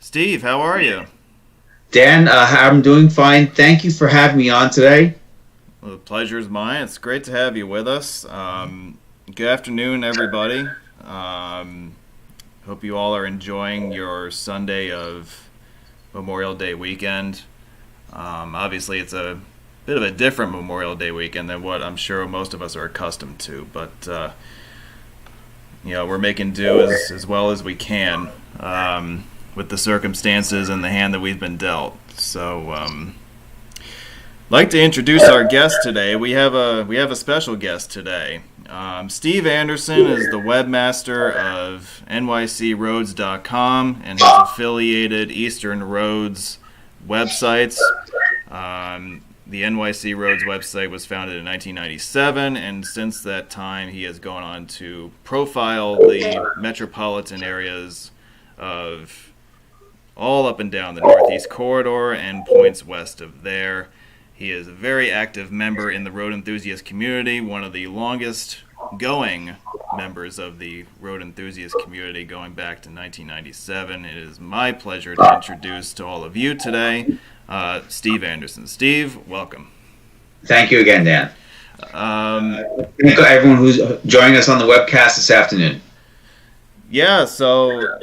Steve, how are you? Dan, I'm doing fine. Thank you for having me on today. Well, the pleasure is mine. It's great to have you with us. Good afternoon, everybody. Um, Hope you all are enjoying your Sunday of Memorial Day weekend. Obviously, it's a bit of a different Memorial Day weekend than what I'm sure most of us are accustomed to, but we're making do as well as we can with the circumstances and the hand that we've been dealt. So, like to introduce our guest today. We have a special guest today. Steve Anderson is the webmaster of nycroads.com and his affiliated Eastern Roads websites. The NYC Roads website was founded in 1997, and since that time, he has gone on to profile the metropolitan areas of all up and down the Northeast Corridor and points west of there. He is a very active member in the road enthusiast community, one of the longest going members of the road enthusiast community going back to 1997. It is my pleasure to introduce to all of you today Steve Anderson. Steve, welcome. Thank you again, Dan. Thank you everyone who's joining us on the webcast this afternoon. Yeah, so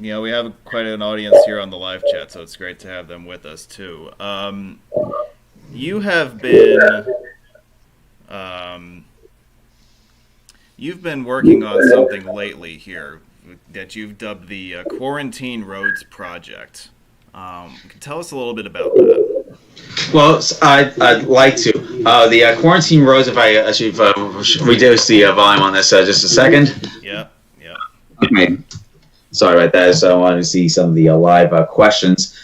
we have quite an audience here on the live chat, so it's great to have them with us too. You have been you've been working on something lately here that you've dubbed the Quarantine Roads Project. Tell us a little bit about that. Well, I'd like to. The Quarantine Roads, if I should reduce the volume on this just a second. Yeah, yeah. Okay. Sorry about that. So I wanted to see some of the live questions.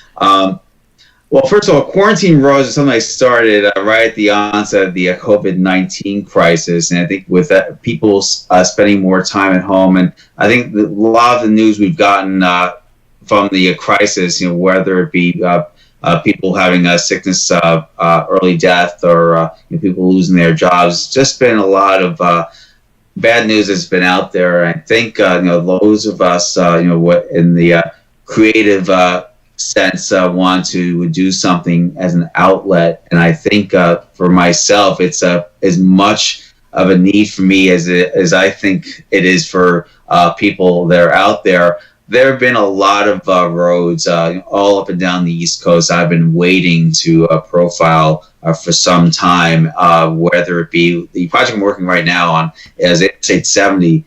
Well, first of all, Quarantine Roads is something I started right at the onset of the COVID-19 crisis, and I think with that, people spending more time at home, and I think a lot of the news we've gotten from the crisis, whether it be people having sickness, early death, or people losing their jobs, just been a lot of bad news that's been out there. I think those of us, what in the creative sense, want to do something as an outlet, and I think for myself, it's as much of a need for me as I think it is for people that are out there. There have been a lot of roads all up and down the East Coast I've been waiting to profile for some time, whether it be the project I'm working right now on is Interstate 70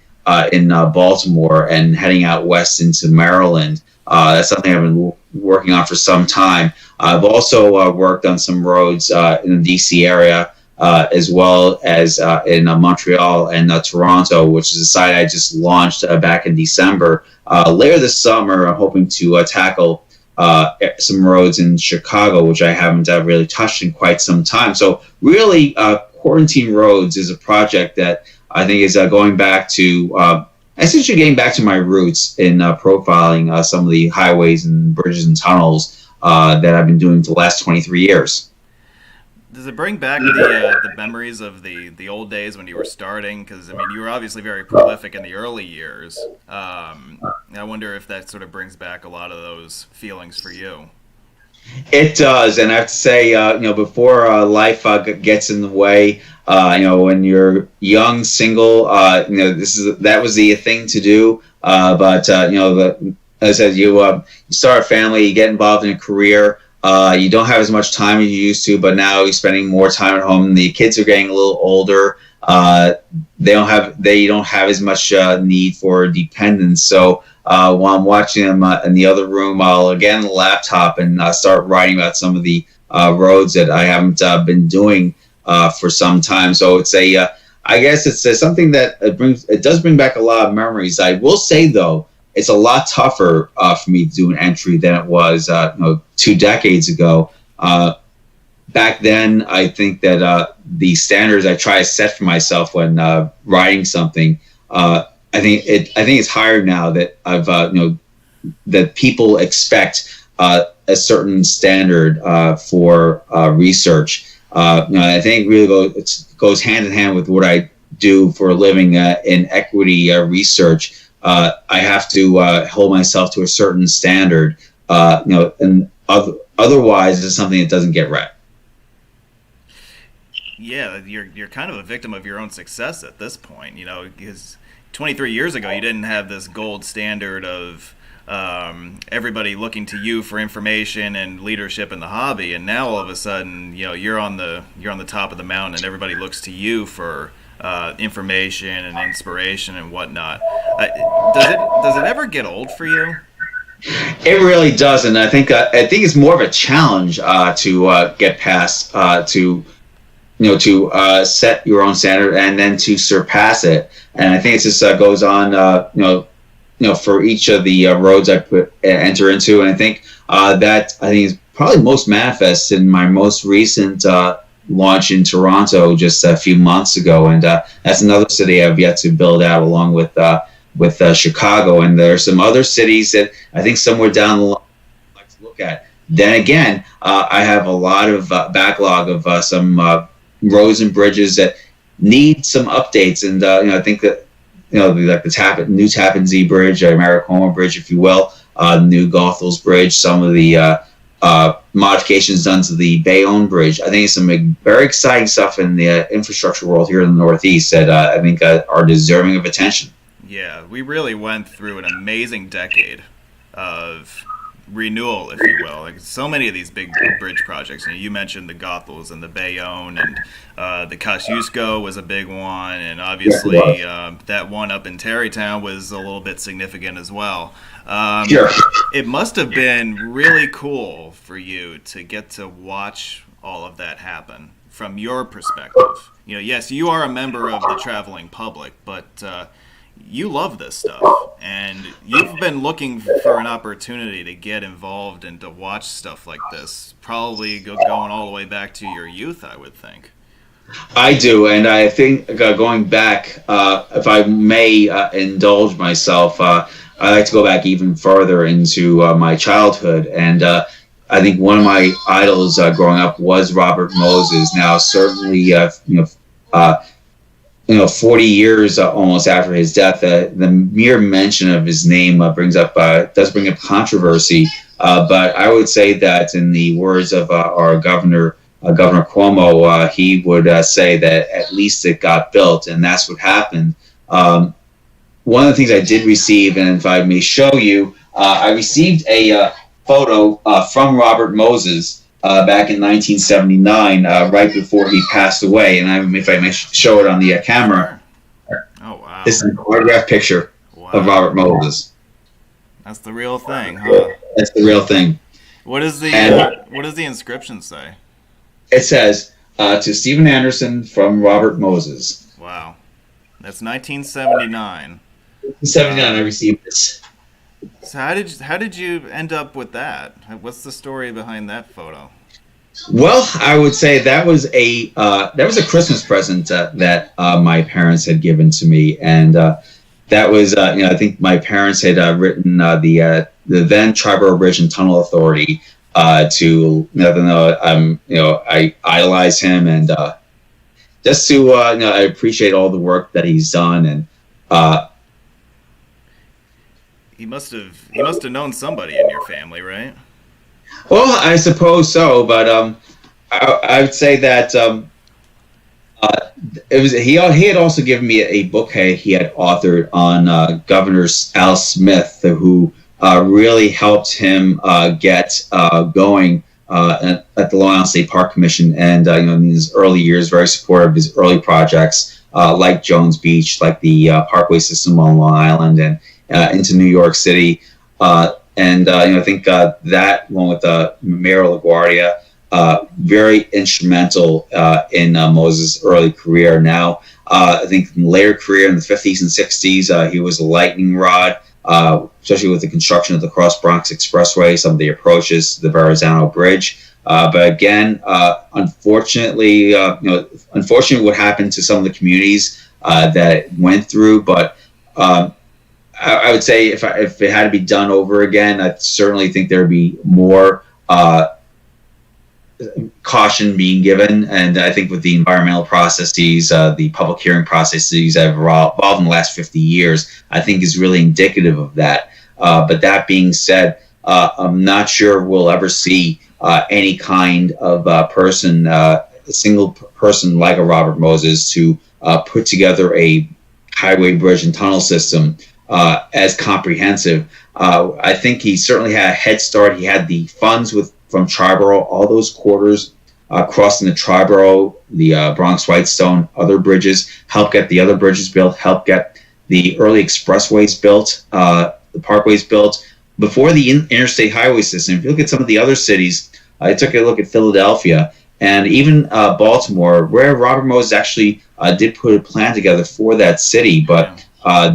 in Baltimore and heading out west into Maryland. That's something I've been working on for some time. I've also worked on some roads in the D.C. area, as well as in Montreal and Toronto, which is a site I just launched back in December. Later this summer, I'm hoping to tackle some roads in Chicago, which I haven't really touched in quite some time. So really, Quarantine Roads is a project that I think is going back to essentially getting back to my roots in profiling some of the highways and bridges and tunnels that I've been doing for the last 23 years. Does it bring back the memories of the old days when you were starting? Because, you were obviously very prolific in the early years. I wonder if that sort of brings back a lot of those feelings for you. It does, and I have to say, before life gets in the way, when you're young, single, that was the thing to do. But as I said, you start a family, you get involved in a career. You don't have as much time as you used to, but now you're spending more time at home. The kids are getting a little older. They don't have as much need for dependence. So while I'm watching them in the other room, I'll get on the laptop and start writing about some of the roads that I haven't been doing for some time. So it's I guess it's something that it does bring back a lot of memories. I will say though, it's a lot tougher for me to do an entry than it was 2 decades ago. Back then, I think that the standards I try to set for myself when writing something, I think it's higher now that I've that people expect a certain standard for research. I think it really goes hand in hand with what I do for a living in equity research. I have to hold myself to a certain standard, and otherwise it's something that doesn't get read. Yeah, you're kind of a victim of your own success at this point, because 23 years ago you didn't have this gold standard of everybody looking to you for information and leadership in the hobby, and now all of a sudden, you're on the top of the mountain, and everybody looks to you for information and inspiration and whatnot. Does it ever get old for you? It really does, and I think it's more of a challenge to get past to set your own standard and then to surpass it. And I think it just goes on, for each of the roads I enter into. And I think is probably most manifest in my most recent launch in Toronto just a few months ago. And that's another city I've yet to build out along with Chicago. And there are some other cities that I think somewhere down the line I'd like to look at. Then again, I have a lot of backlog of some roads and bridges that need some updates. And I think that like the new Tappan Zee Bridge, Maricoma Bridge, if you will, new Goethals Bridge, some of the modifications done to the Bayonne Bridge. I think it's some very exciting stuff in the infrastructure world here in the Northeast that I think are deserving of attention. Yeah, we really went through an amazing decade of renewal, if you will. Like so many of these big bridge projects. You mentioned the Goethals and the Bayonne, and the Kosciuszko was a big one, and obviously that one up in Tarrytown was a little bit significant as well. Sure. It must have been really cool for you to get to watch all of that happen from your perspective. Yes, you are a member of the traveling public, but you love this stuff, and you've been looking for an opportunity to get involved and to watch stuff like this, probably going all the way back to your youth, I would think. I do, and I think going back, if I may indulge myself, I like to go back even further into my childhood, and I think one of my idols growing up was Robert Moses. Now, certainly, 40 years almost after his death, the mere mention of his name does bring up controversy. But I would say that, in the words of our Governor Cuomo, he would say that at least it got built, and that's what happened. One of the things I did receive, and if I may show you, I received a photo from Robert Moses back in 1979, right before he passed away. And if I may show it on the camera. Oh, wow. This is an autographed picture of Robert Moses. That's the real thing, huh? That's the real thing. What does the inscription say? It says, to Stephen Anderson from Robert Moses. Wow. That's 1979. 1979, I received this. So how did you end up with that? What's the story behind that photo? Well, I would say that was a Christmas present that my parents had given to me, and that was I think my parents had written the then Triborough Bridge and Tunnel Authority to I idolize him, and just to I appreciate all the work that he's done, and he must have known somebody in your family, right? Well, I suppose so, but I would say that it was he had also given me a book he had authored on Governor Al Smith, who really helped him get going at the Long Island State Park Commission, and in his early years, very supportive of his early projects like Jones Beach, like the Parkway system on Long Island, and into New York City. I think that, along with Mayor LaGuardia, very instrumental in Moses' early career. Now, I think in later career in the 50s and 60s, he was a lightning rod, especially with the construction of the Cross Bronx Expressway, some of the approaches to the Verrazano Bridge. But again, unfortunately, what happened to some of the communities that it went through. But I would say if it had to be done over again, I certainly think there would be more caution being given, and I think with the environmental processes, the public hearing processes that have evolved in the last 50 years, I think is really indicative of that. But that being said, I'm not sure we'll ever see any kind of person, a single person like a Robert Moses, to put together a highway, bridge, and tunnel system as comprehensive. I think he certainly had a head start. He had the funds from Triborough, all those quarters crossing the Triborough, the Bronx Whitestone, other bridges, helped get the other bridges built, helped get the early expressways built, the parkways built, before the interstate highway system. If you look at some of the other cities, I took a look at Philadelphia and even Baltimore, where Robert Moses actually did put a plan together for that city, but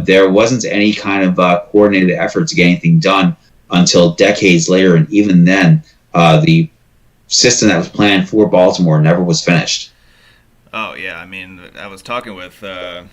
there wasn't any kind of coordinated effort to get anything done until decades later, and even then, the system that was planned for Baltimore never was finished. Oh yeah, I mean, I was talking with the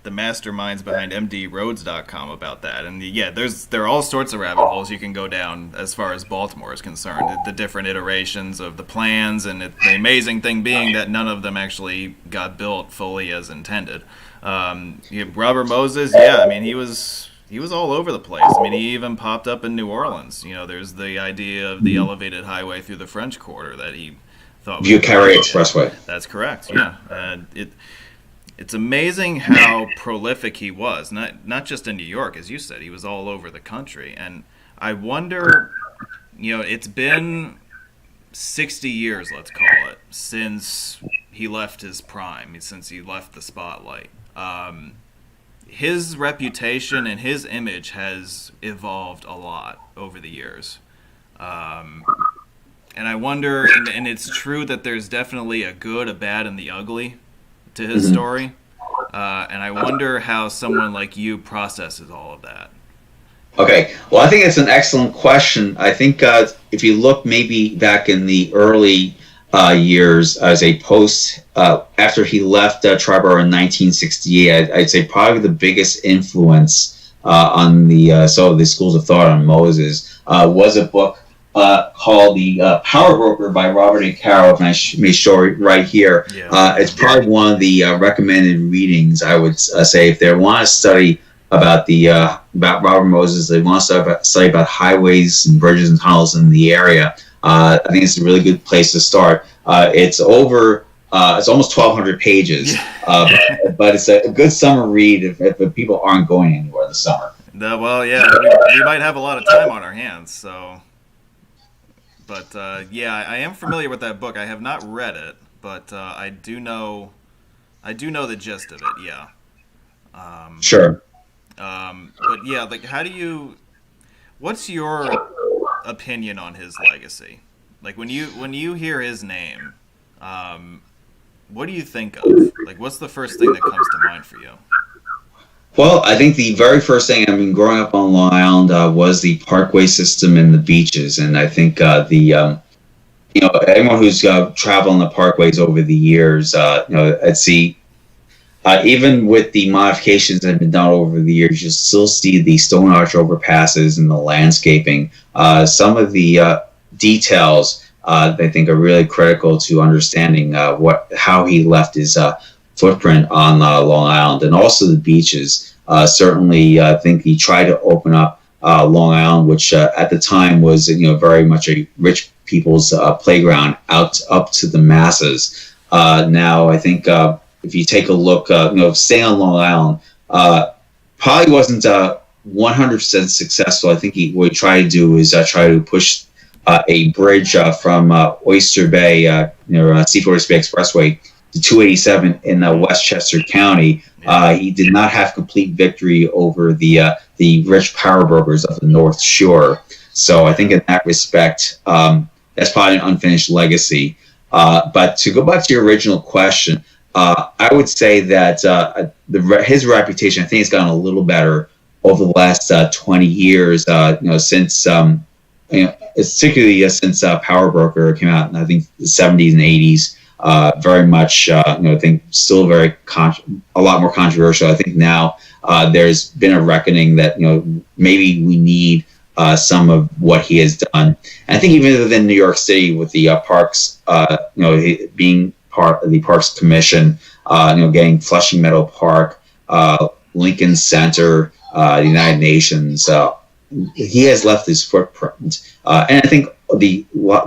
masterminds behind MDRoads.com about that, and yeah, there are all sorts of rabbit holes you can go down as far as Baltimore is concerned. The different iterations of the plans, and the amazing thing being that none of them actually got built fully as intended. Robert Moses, yeah, I mean, he was all over the place. I mean, he even popped up in New Orleans. You know, there's the idea of the elevated highway through the French Quarter that he thought was Vieux-Carré Expressway. That's correct. Yeah, it's amazing how prolific he was. Not just in New York, as you said. He was all over the country. And I wonder, you know, it's been 60 years, let's call it, since he left his prime, since he left the spotlight. His reputation and his image has evolved a lot over the years. And I wonder, and it's true that there's definitely a good, a bad, and the ugly to his story. And I wonder how someone like you processes all of that. Okay, well, I think it's an excellent question. I think if you look maybe back in the early years as a post, after he left Triborough in 1968, I'd say probably the biggest influence on the schools of thought on Moses was a book called The Power Broker by Robert A. Caro, and I may show it right here. Yeah. It's probably one of the recommended readings, I would say, if they want to study about about Robert Moses, they want to study about highways and bridges and tunnels in the area. I think it's a really good place to start. It's almost 1,200 pages, but it's a good summer read if people aren't going anywhere this summer. Well, yeah, we might have a lot of time on our hands, so. But yeah, I am familiar with that book. I have not read it, but I do know the gist of it. Yeah. Sure. But yeah, like, what's your opinion on his legacy? Like, when you hear his name, what do you think of? Like, what's the first thing that comes to mind for you? Well, I think the very first thing, I mean, growing up on Long Island was the parkway system and the beaches, and I think anyone who's traveled on the parkways over the years, I'd see. Even with the modifications that have been done over the years, you still see the stone arch overpasses and the landscaping. Some of the details I think are really critical to understanding how he left his footprint on Long Island, and also the beaches. Certainly, I think he tried to open up Long Island, which at the time was very much a rich people's playground, up to the masses. Now, I think. If you take a look, staying on Long Island probably wasn't 100% successful. I think what he tried to do is try to push a bridge from Oyster Bay, Seaport Oyster Bay Expressway, to 287 in Westchester County. He did not have complete victory over the rich power brokers of the North Shore. So I think in that respect, that's probably an unfinished legacy. But to go back to your original question, I would say that his reputation, I think, has gotten a little better over the last 20 years. Since particularly since Power Broker came out in, I think, the 70s and 80s. Very much, I think, still a lot more controversial. I think now there's been a reckoning that maybe we need some of what he has done. And I think even within New York City, with the parks, being part of the Parks Commission, getting Flushing Meadow Park, Lincoln Center, the United Nations, he has left his footprint. And I think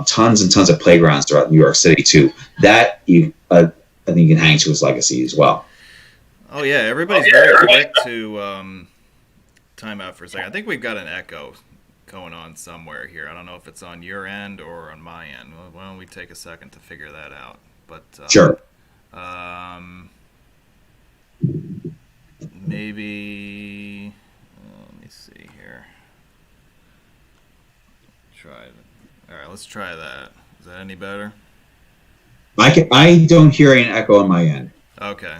tons and tons of playgrounds throughout New York City too. That I think you can hang to his legacy as well. Oh yeah, everybody's very quick to time out for a second. I think we've got an echo going on somewhere here. I don't know if it's on your end or on my end. Well, why don't we take a second to figure that out? But Sure. Maybe let me see here. All right, let's try that. Is that any better? I don't hear an echo on my end. Okay.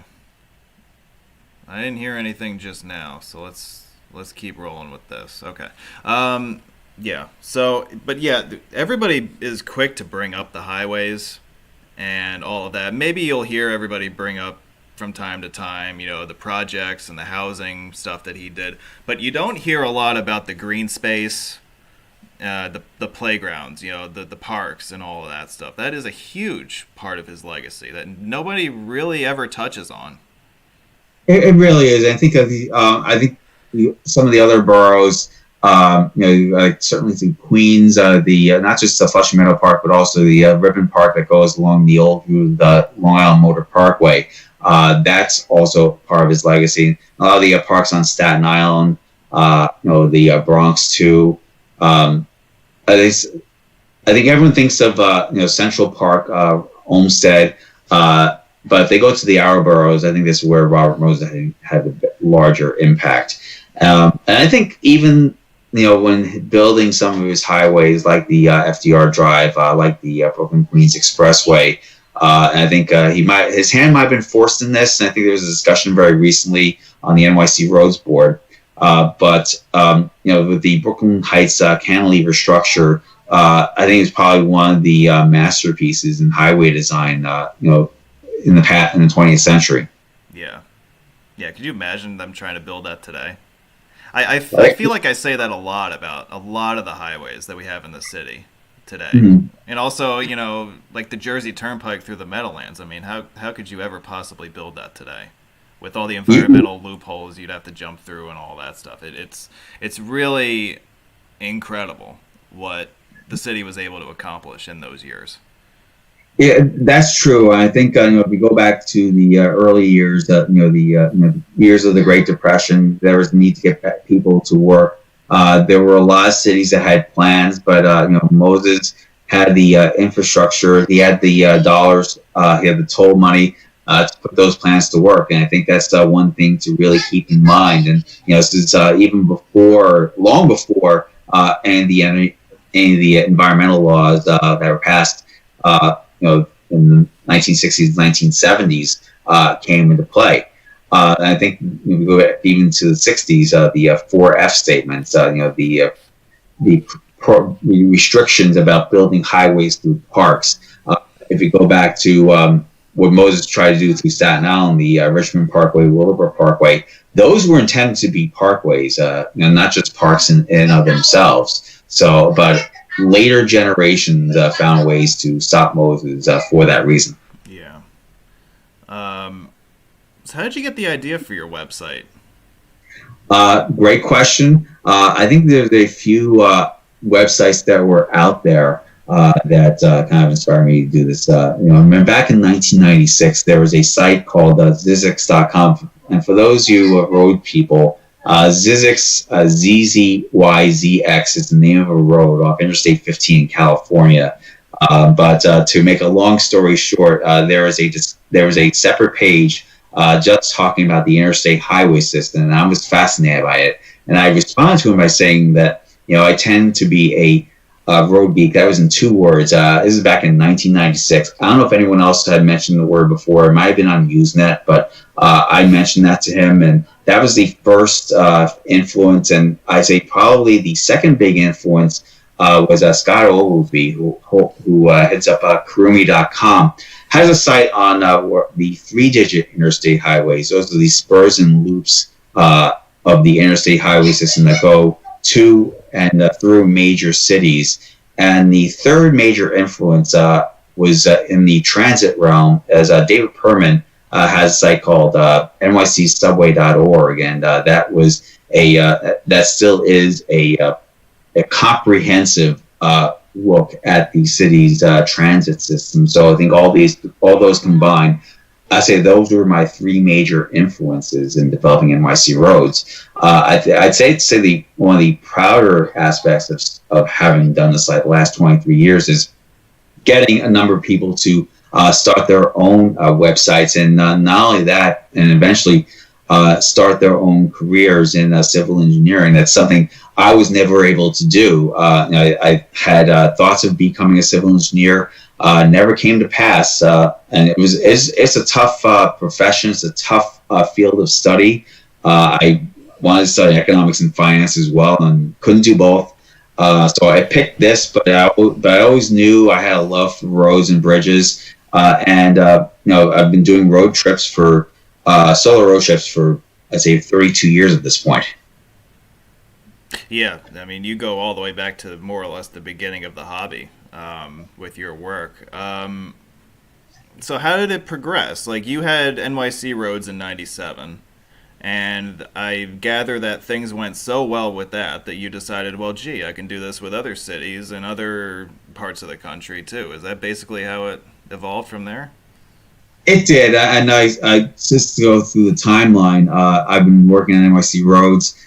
I didn't hear anything just now, so let's keep rolling with this. Okay. Yeah. So, but yeah, everybody is quick to bring up the highways and all of that. Maybe you'll hear everybody bring up from time to time, the projects and the housing stuff that he did, but you don't hear a lot about the green space, the playgrounds, the parks and all of that stuff. That is a huge part of his legacy that nobody really ever touches on. It really is. I think some of the other boroughs, certainly the Queens, not just the Flushing Meadow Park, but also the Ribbon Park that goes along the Long Island Motor Parkway. That's also part of his legacy. A lot of the parks on Staten Island, the Bronx too. I think everyone thinks of Central Park, Olmsted, but if they go to the outer boroughs, I think this is where Robert Moses had a bit larger impact. And I think even when building some of his highways, like the FDR Drive, like the Brooklyn Queens Expressway, and I think his hand might have been forced in this. And I think there was a discussion very recently on the NYC Roads Board. But with the Brooklyn Heights cantilever structure, I think it's probably one of the masterpieces in highway design. In the 20th century. Yeah. Could you imagine them trying to build that today? I feel like I say that a lot about a lot of the highways that we have in the city today. Mm-hmm. And also, like the Jersey Turnpike through the Meadowlands. I mean, how could you ever possibly build that today? With all the environmental loopholes you'd have to jump through and all that stuff. It's really incredible what the city was able to accomplish in those years. Yeah, that's true. I think if we go back to the early years, the years of the Great Depression, there was a need to get people to work. There were a lot of cities that had plans, but Moses had the infrastructure. He had the dollars. He had the toll money to put those plans to work. And I think that's one thing to really keep in mind. And since even long before any of the environmental laws that were passed. In the 1960s, 1970s came into play. And I think we go back even to the 60s, the 4F statements, the restrictions about building highways through parks. If you go back to what Moses tried to do through Staten Island, the Richmond Parkway, Willowbrook Parkway, those were intended to be parkways, not just parks in and of themselves. So, but later generations found ways to stop Moses for that reason. Yeah. So how did you get the idea for your website? Great question. I think there's a few websites that were out there that kind of inspired me to do this. Back in 1996, there was a site called Zizix.com. And for those you road people, Zizix, ZZYZX is the name of a road off Interstate 15 in California. But to make a long story short, there was a separate page just talking about the interstate highway system, and I was fascinated by it. And I responded to him by saying that I tend to be a road geek. That was in 2 words. This is back in 1996. I don't know if anyone else had mentioned the word before. It might have been on Usenet, but I mentioned that to him, and that was the first influence. And I'd say probably the second big influence was Scott Ogilvy, who heads up Kurumi.com, has a site on the 3-digit interstate highways. Those are the spurs and loops of the interstate highway system that go to and through major cities. And the third major influence was in the transit realm, as David Perman has a site called nycsubway.org, and that was that still is a comprehensive look at the city's transit system. So I think all those combined, I say those were my three major influences in developing NYC Roads. I'd say one of the prouder aspects of having done this like the last 23 years is getting a number of people to start their own websites, and not only that, and eventually start their own careers in civil engineering. That's something I was never able to do. I had thoughts of becoming a civil engineer, never came to pass, and it's a tough profession. It's a tough field of study. I wanted to study economics and finance as well, and couldn't do both. So I picked this, but I always knew I had a love for roads and bridges, and I've been doing road trips for solo road trips for, I'd say, 32 years at this point. Yeah, I mean, you go all the way back to more or less the beginning of the hobby with your work. So how did it progress? Like, you had NYC Roads in '97, and I gather that things went so well with that you decided, well, gee, I can do this with other cities and other parts of the country too. Is that basically how it evolved from there? It did, and I just to go through the timeline. I've been working on NYC Roads.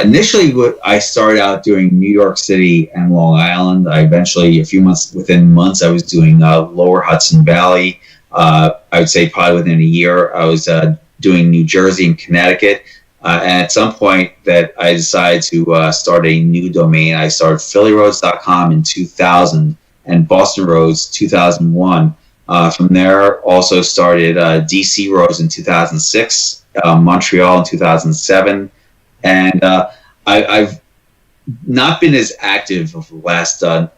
Initially, I started out doing New York City and Long Island. I eventually, within months, I was doing Lower Hudson Valley. I would say probably within a year, I was doing New Jersey and Connecticut. And at some point that I decided to start a new domain. I started phillyroads.com in 2000 and Boston Roads 2001. From there, also started DC Roads in 2006, Montreal in 2007. And I've not been as active of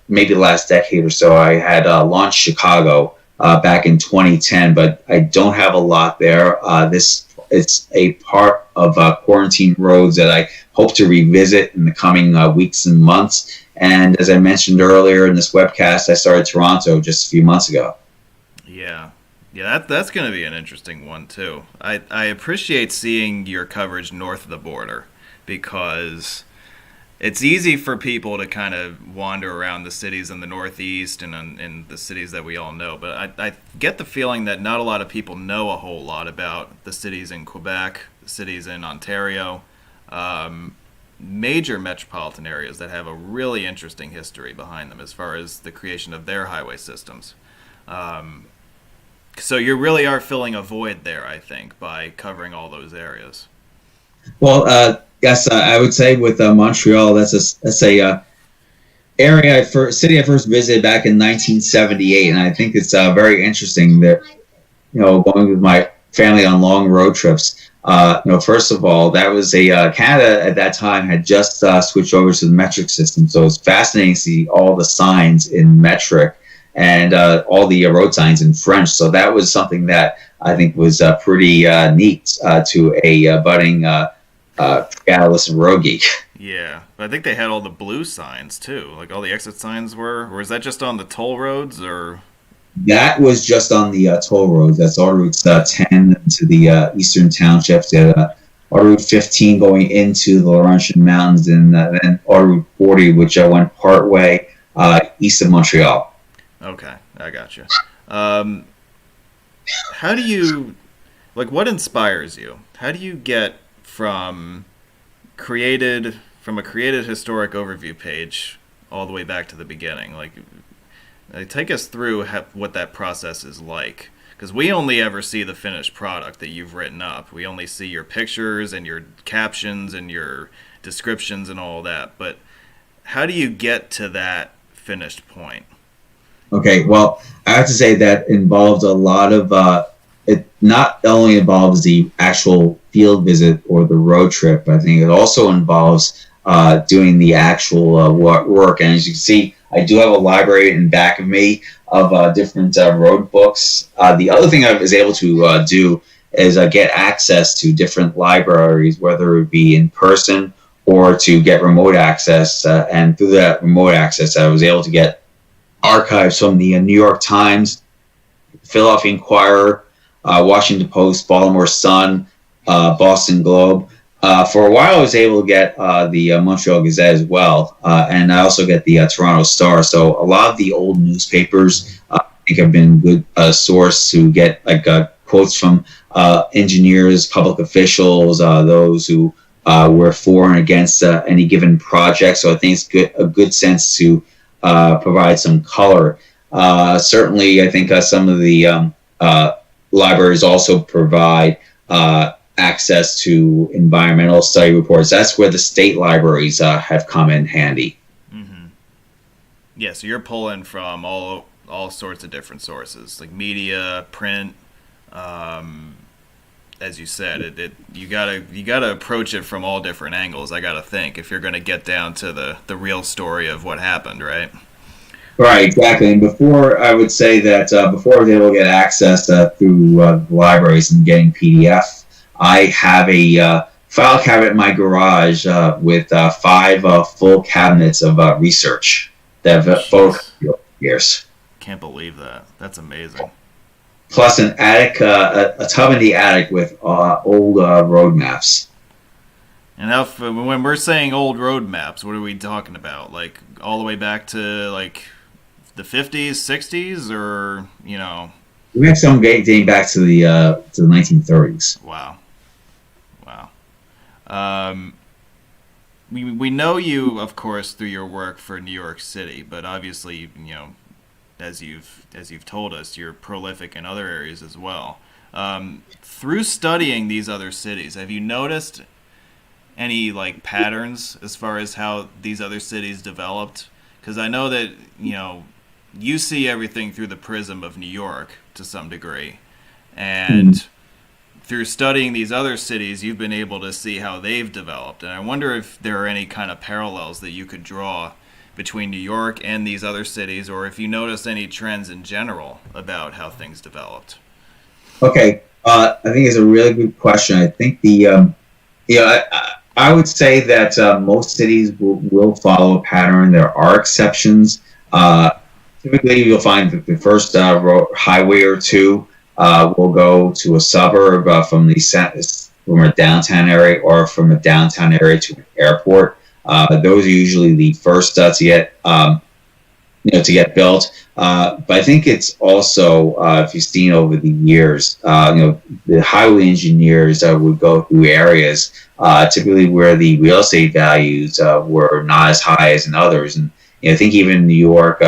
maybe the last decade or so. I had launched Chicago back in 2010, but I don't have a lot there. It's a part of Quarantine Roads that I hope to revisit in the coming weeks and months. And as I mentioned earlier in this webcast, I started Toronto just a few months ago. Yeah, that's going to be an interesting one too. I appreciate seeing your coverage north of the border, because it's easy for people to kind of wander around the cities in the Northeast and in the cities that we all know. But I get the feeling that not a lot of people know a whole lot about the cities in Quebec, the cities in Ontario, major metropolitan areas that have a really interesting history behind them as far as the creation of their highway systems. So you really are filling a void there, I think, by covering all those areas. Well, yes, I would say with Montreal, that's a city I first visited back in 1978, and I think it's very interesting that going with my family on long road trips. First of all, that was Canada at that time had just switched over to the metric system, so it's fascinating to see all the signs in metric and all the road signs in French. So that was something that I think was pretty neat to a budding analyst and road geek. Yeah, but I think they had all the blue signs too, like all the exit signs were. Or is that just on the toll roads, or? That was just on the toll roads. That's Autoroute 10 to the eastern townships. Autoroute 15 going into the Laurentian Mountains, and then Autoroute 40, which went part way east of Montreal. Okay, I gotcha. How do you, what inspires you? How do you get from a created historic overview page all the way back to the beginning? Take us through what that process is like. Because we only ever see the finished product that you've written up. We only see your pictures and your captions and your descriptions and all that. But how do you get to that finished point? Okay, well, I have to say that involves a lot of, it not only involves the actual field visit or the road trip, but I think it also involves doing the actual work. And as you can see, I do have a library in back of me of different road books. The other thing I was able to do is get access to different libraries, whether it be in person or to get remote access. And through that remote access, I was able to get archives from the New York Times, Philadelphia Inquirer, Washington Post, Baltimore Sun, Boston Globe. For a while, I was able to get the Montreal Gazette as well, and I also get the Toronto Star. So a lot of the old newspapers, I think, have been a good source to get quotes from engineers, public officials, those who were for and against any given project. So I think it's a good sense to provide some color. Certainly, I think some of the libraries also provide access to environmental study reports. That's where the state libraries have come in handy. Mm-hmm. Yeah, so you're pulling from all sorts of different sources, like media, print. As you said, you gotta approach it from all different angles. I gotta think if you're gonna get down to the real story of what happened, right? Right, exactly. And before, I would say that before I was able to get access through libraries and getting PDF, I have a file cabinet in my garage with 5 full cabinets of research that have photocopied years. Can't believe that. That's amazing. Plus an attic, a tub in the attic with old road maps. And when we're saying old road maps, what are we talking about? Like all the way back to like the 50s, 60s, or We have some dating back to the 1930s. Wow. We know you, of course, through your work for New York City, but obviously, as you've told us, you're prolific in other areas as well. Through studying these other cities, have you noticed any patterns as far as how these other cities developed? Because I know that you see everything through the prism of New York to some degree, and through studying these other cities, you've been able to see how they've developed. And I wonder if there are any kind of parallels that you could draw between New York and these other cities, or if you notice any trends in general about how things developed. Okay, I think it's a really good question. I think I would say that most cities will follow a pattern. There are exceptions. Typically, you'll find that the first highway or two will go to a suburb from a downtown area, or from a downtown area to an airport. Those are usually the first to get built. But I think it's also, if you've seen over the years, the highway engineers would go through areas typically where the real estate values were not as high as in others. And I think even in New York,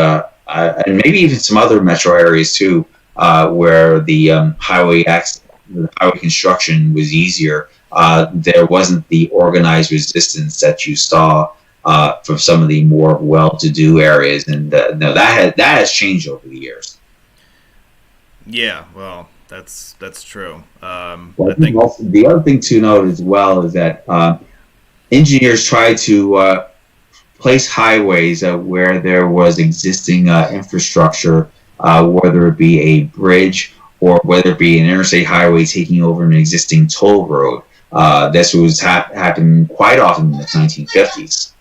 and maybe even some other metro areas too, where the highway construction was easier, there wasn't the organized resistance that you saw from some of the more well-to-do areas, and that has changed over the years. Yeah, well, that's true. Well, I think also, the other thing to note as well is that engineers try to place highways where there was existing infrastructure, whether it be a bridge or whether it be an interstate highway taking over an existing toll road. This was happened quite often in the 1950s.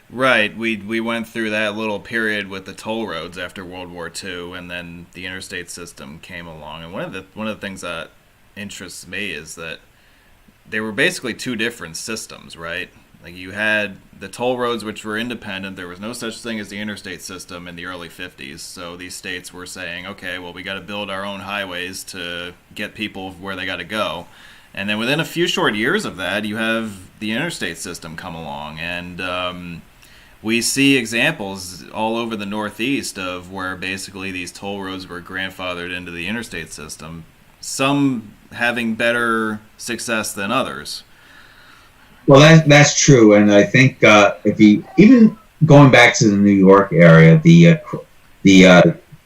Right, we went through that little period with the toll roads after World War II, and then the interstate system came along. And one of the things that interests me is that they were basically two different systems, right? Like you had the toll roads, which were independent. There was no such thing as the interstate system in the early 50s. So these states were saying, okay, well, we got to build our own highways to get people where they got to go. And then within a few short years of that, you have the interstate system come along. And we see examples all over the Northeast of where basically these toll roads were grandfathered into the interstate system, some having better success than others. Well, that's true, and I think if you even going back to the New York area, the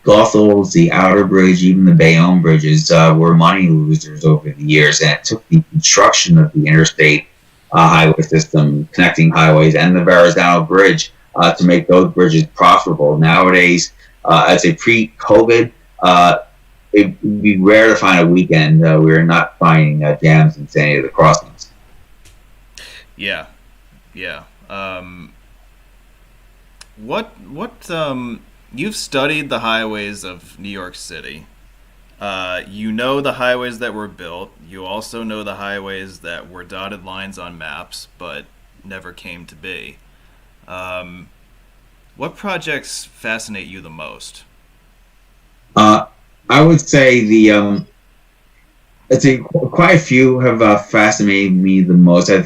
Goethals, the Outer Bridge, even the Bayonne bridges were money losers over the years, and it took the construction of the interstate highway system, connecting highways, and the Verrazano Bridge to make those bridges profitable. Nowadays, I'd say pre-COVID, it would be rare to find a weekend we're not finding jams in any of the crossings. Yeah, yeah. What you've studied the highways of New York City. You know the highways that were built. You also know the highways that were dotted lines on maps but never came to be. Um, what projects fascinate you the most? Uh, I would say I'd say quite a few have fascinated me the most. I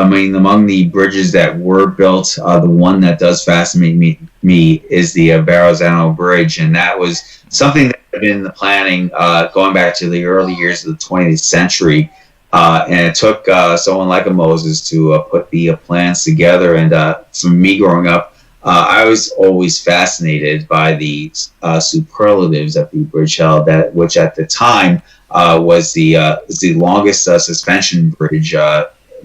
mean, among the bridges that were built, the one that does fascinate me is the Verrazano Bridge, and that was something that had been in the planning going back to the early years of the 20th century. And it took someone like a Moses to put the plans together. And for me growing up, I was always fascinated by the superlatives that the bridge held, that which at the time was the longest suspension bridge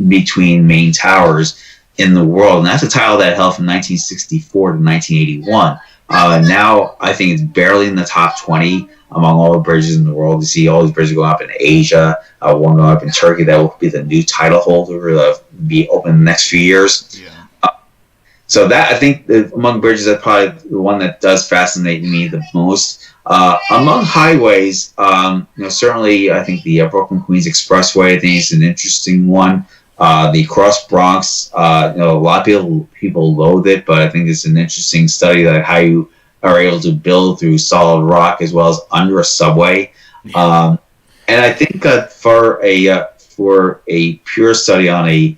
between main towers in the world, and that's a title that held from 1964 to 1981. Now I think it's barely in the top 20 among all the bridges in the world. You see all these bridges going up in Asia, one going up in Turkey that will be the new title holder, be open in the next few years. Yeah. So that, I think, among bridges, that's probably the one that does fascinate me the most. Among highways, certainly I think the Brooklyn Queens Expressway, I think is an interesting one. The Cross Bronx, a lot of people loathe it, but I think it's an interesting study that how you are able to build through solid rock as well as under a subway. Yeah. And I think for a pure study on a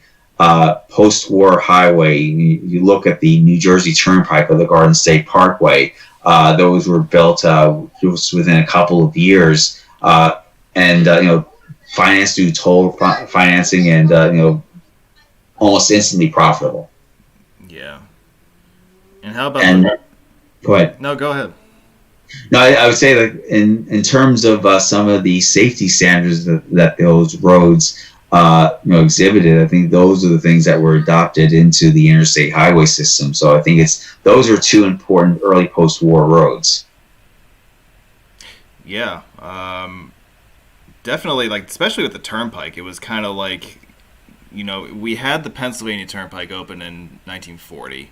post-war highway, you look at the New Jersey Turnpike or the Garden State Parkway. Those were built just within a couple of years, and financed through toll financing, and almost instantly profitable. Yeah. And how about And go ahead. No, go ahead. No, I would say that in terms of some of the safety standards that those roads exhibited, I think those are the things that were adopted into the interstate highway system. So I think those are two important early post-war roads. Yeah. Definitely, like, especially with the Turnpike, it was kind of like, we had the Pennsylvania Turnpike open in 1940,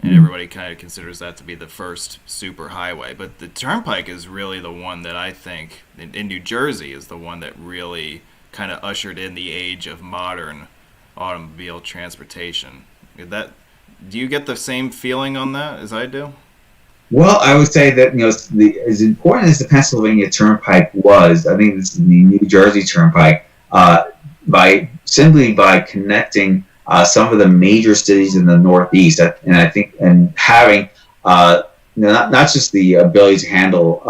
and everybody kind of considers that to be the first super highway. But the Turnpike is really the one that I think, in New Jersey, is the one that really kind of ushered in the age of modern automobile transportation. Do you get the same feeling on that as I do? Well, I would say that as important as the Pennsylvania Turnpike was, I think it's the New Jersey Turnpike, by connecting some of the major cities in the Northeast, and I think having not just the ability to handle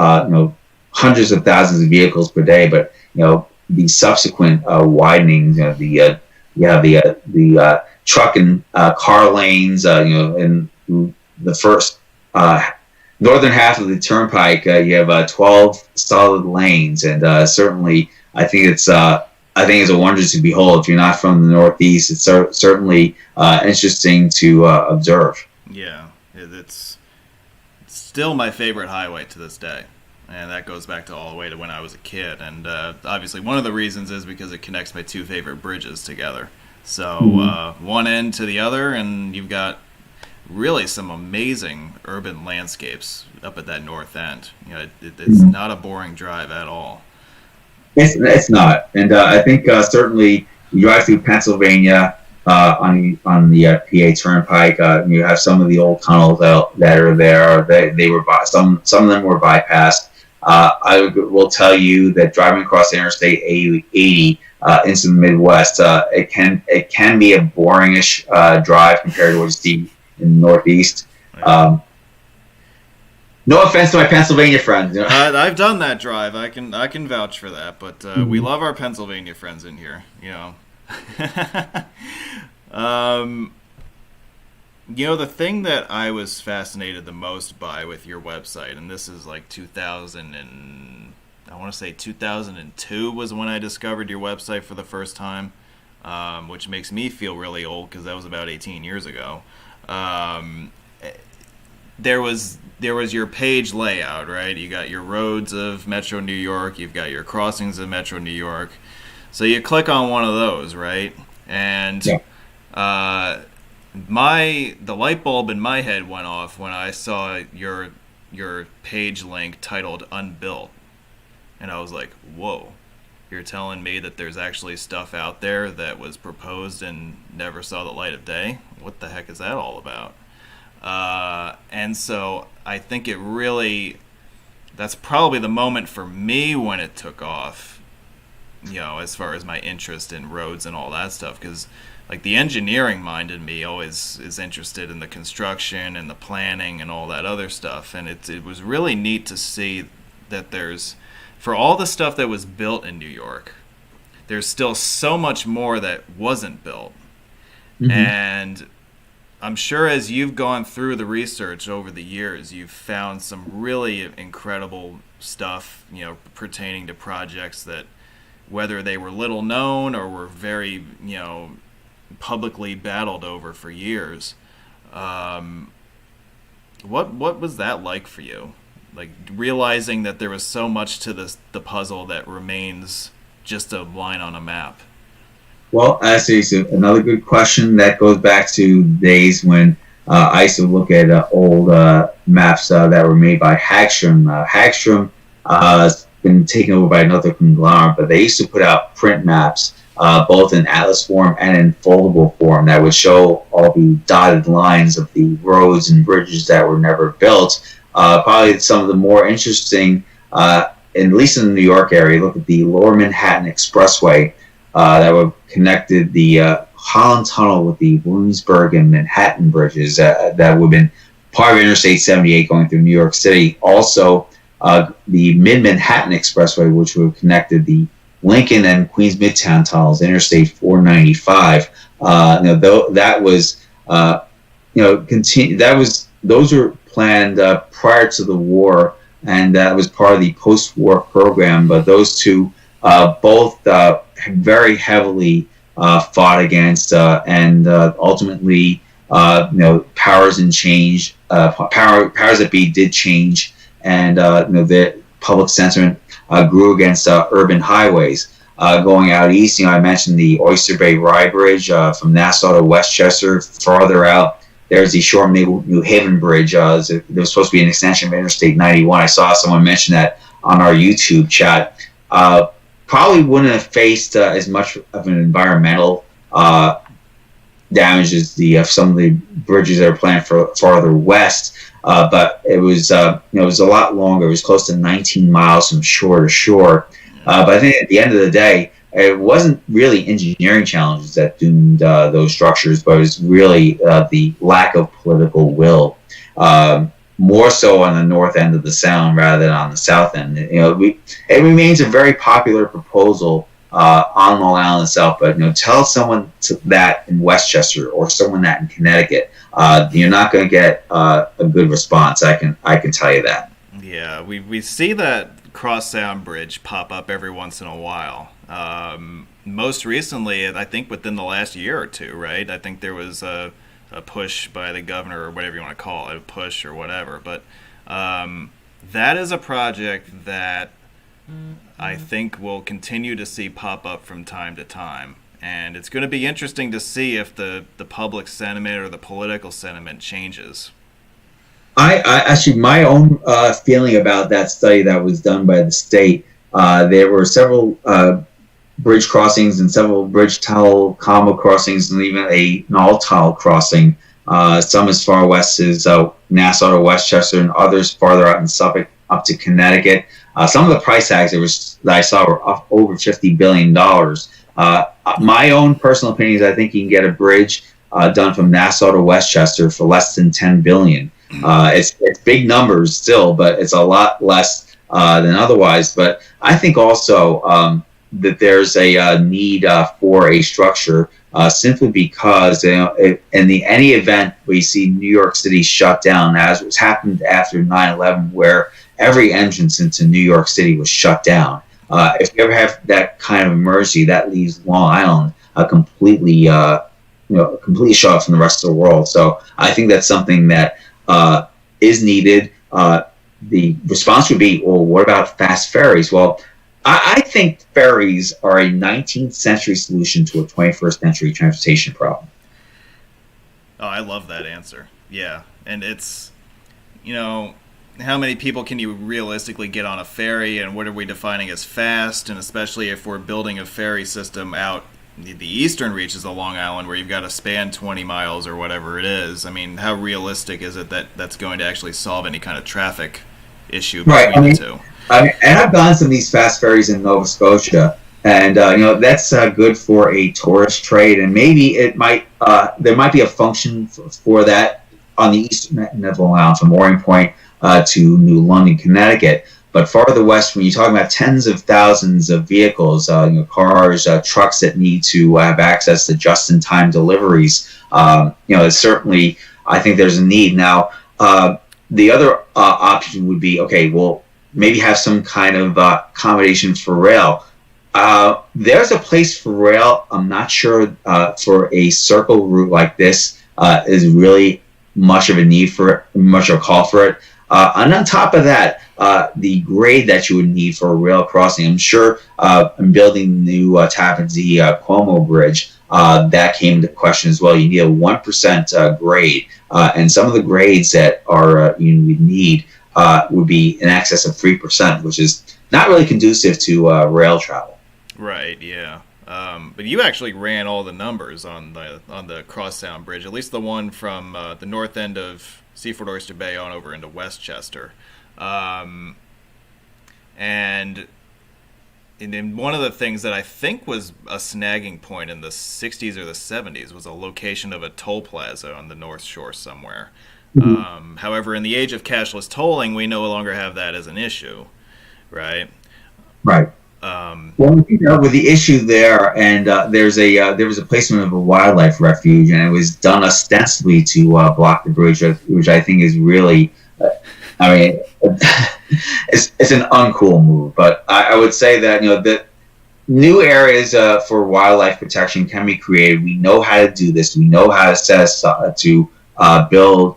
hundreds of thousands of vehicles per day, but the subsequent widening, the truck and car lanes, in the first northern half of the turnpike, you have 12 solid lanes, and certainly I think it's a wonder to behold. If you're not from the Northeast, it's certainly interesting to observe. Yeah, it's still my favorite highway to this day. And that goes back to all the way to when I was a kid. And obviously one of the reasons is because it connects my two favorite bridges together. So one end to the other, and you've got really some amazing urban landscapes up at that north end. It's not a boring drive at all. It's not, and I think certainly you drive through Pennsylvania on the PA Turnpike. You have some of the old tunnels that are there. They were some of them were bypassed. I will tell you that driving across Interstate 80 into the Midwest, it can be a boringish drive compared to what you see in the Northeast. No offense to my Pennsylvania friends. I've done that drive. I can vouch for that. But we love our Pennsylvania friends in here. The thing that I was fascinated the most by with your website, and this is like 2002 was when I discovered your website for the first time, which makes me feel really old because that was about 18 years ago. There was your page layout, right? You got your roads of Metro New York, you've got your crossings of Metro New York. So you click on one of those, right? And yeah. The light bulb in my head went off when I saw your page link titled "Unbuilt," and I was like, "Whoa! You're telling me that there's actually stuff out there that was proposed and never saw the light of day? What the heck is that all about?" And so I think that's probably the moment for me when it took off, as far as my interest in roads and all that stuff, because like the engineering mind in me always is interested in the construction and the planning and all that other stuff, and it was really neat to see that for all the stuff that was built in New York, there's still so much more that wasn't built. Mm-hmm. And I'm sure as you've gone through the research over the years, you've found some really incredible stuff, pertaining to projects that, whether they were little known or were very, publicly battled over for years. What was that like for you? Like realizing that there was so much to the puzzle that remains just a line on a map. Well, actually, so another good question that goes back to days when I used to look at old maps that were made by Hagstrom. Hagstrom has been taken over by another conglomerate, but they used to put out print maps, both in atlas form and in foldable form, that would show all the dotted lines of the roads and bridges that were never built. Probably some of the more interesting, at least in the New York area, look at the Lower Manhattan Expressway that would connected the Holland Tunnel with the Williamsburg and Manhattan bridges that would have been part of Interstate 78 going through New York City. Also, the Mid-Manhattan Expressway, which would have connected the Lincoln and Queens Midtown tunnels, Interstate 495. Those were planned prior to the war, and that was part of the post-war program. But those two both very heavily fought against, and ultimately, powers and change, powers that be did change, and the public sentiment grew against urban highways. Going out east, I mentioned the Oyster Bay Rye Bridge from Nassau to Westchester. Farther out, there's the Shoreham New Haven Bridge. There was supposed to be an extension of Interstate 91. I saw someone mention that on our YouTube chat. Probably wouldn't have faced as much of an environmental damage as some of the bridges that are planned for farther west. But it was a lot longer. It was close to 19 miles from shore to shore. But I think at the end of the day, it wasn't really engineering challenges that doomed those structures, but it was really the lack of political will. More so on the north end of the Sound rather than on the south end. It remains a very popular proposal on Long Island itself. But tell someone that in Westchester or someone that in Connecticut, you're not going to get a good response. I can tell you that. Yeah, we see that Cross Sound Bridge pop up every once in a while. Most recently, I think within the last year or two, right? I think there was a push by the governor, or whatever you want to call it, a push or whatever. But that is a project that I think we'll continue to see pop up from time to time. And it's going to be interesting to see if the public sentiment or the political sentiment changes. I actually, my own feeling about that study that was done by the state, there were several bridge crossings and several bridge tunnel combo crossings, and even an all-tunnel crossing, some as far west as Nassau to Westchester, and others farther out in Suffolk up to Connecticut. Some of the price tags that I saw were up over $50 billion. My own personal opinion is I think you can get a bridge done from Nassau to Westchester for less than $10 billion. It's big numbers still, but it's a lot less than otherwise. But I think also that there's a need for a structure simply because in any event we see New York City shut down, as was happened after 9/11, where every entrance into New York City was shut down. If you ever have that kind of emergency, that leaves Long Island completely completely shut off from the rest of the world. So I think that's something that is needed. The response would be, well, what about fast ferries? Well, I think ferries are a 19th century solution to a 21st century transportation problem. Oh, I love that answer. Yeah, and it's, you know, how many people can you realistically get on a ferry, and what are we defining as fast? And especially if we're building a ferry system out the eastern reaches of Long Island, where you've got to span 20 miles or whatever it is. I mean, how realistic is it that that's going to actually solve any kind of traffic issue between the two? And I've gone some of these fast ferries in Nova Scotia, and that's good for a tourist trade, and maybe it might there might be a function for that on the eastern end of Long Island, from Mooring Point to New London, Connecticut. But farther west, when you're talking about tens of thousands of vehicles, cars, trucks that need to have access to just-in-time deliveries, certainly, I think there's a need. Now, the other option would be, okay, well, maybe have some kind of accommodation for rail. There's a place for rail. I'm not sure for a circle route like this is really much of a need for it, much of a call for it. And on top of that, the grade that you would need for a rail crossing, I'm sure in building the new Tappan Zee Cuomo Bridge, that came into question as well. You need a 1% grade, and some of the grades that are you would need would be in excess of 3%, which is not really conducive to rail travel. Right. Yeah. But you actually ran all the numbers on the Crosstown Bridge, at least the one from the north end of Seaford Oyster Bay on over into Westchester. And then one of the things that I think was a snagging point in the 60s or the 70s was a location of a toll plaza on the North Shore somewhere. Mm-hmm. However, in the age of cashless tolling, we no longer have that as an issue, right? Right. Well, with the issue there, and there was a placement of a wildlife refuge, and it was done ostensibly to block the bridge, which I think is really, it's an uncool move. But I would say that the new areas for wildlife protection can be created. We know how to do this. We know how to to build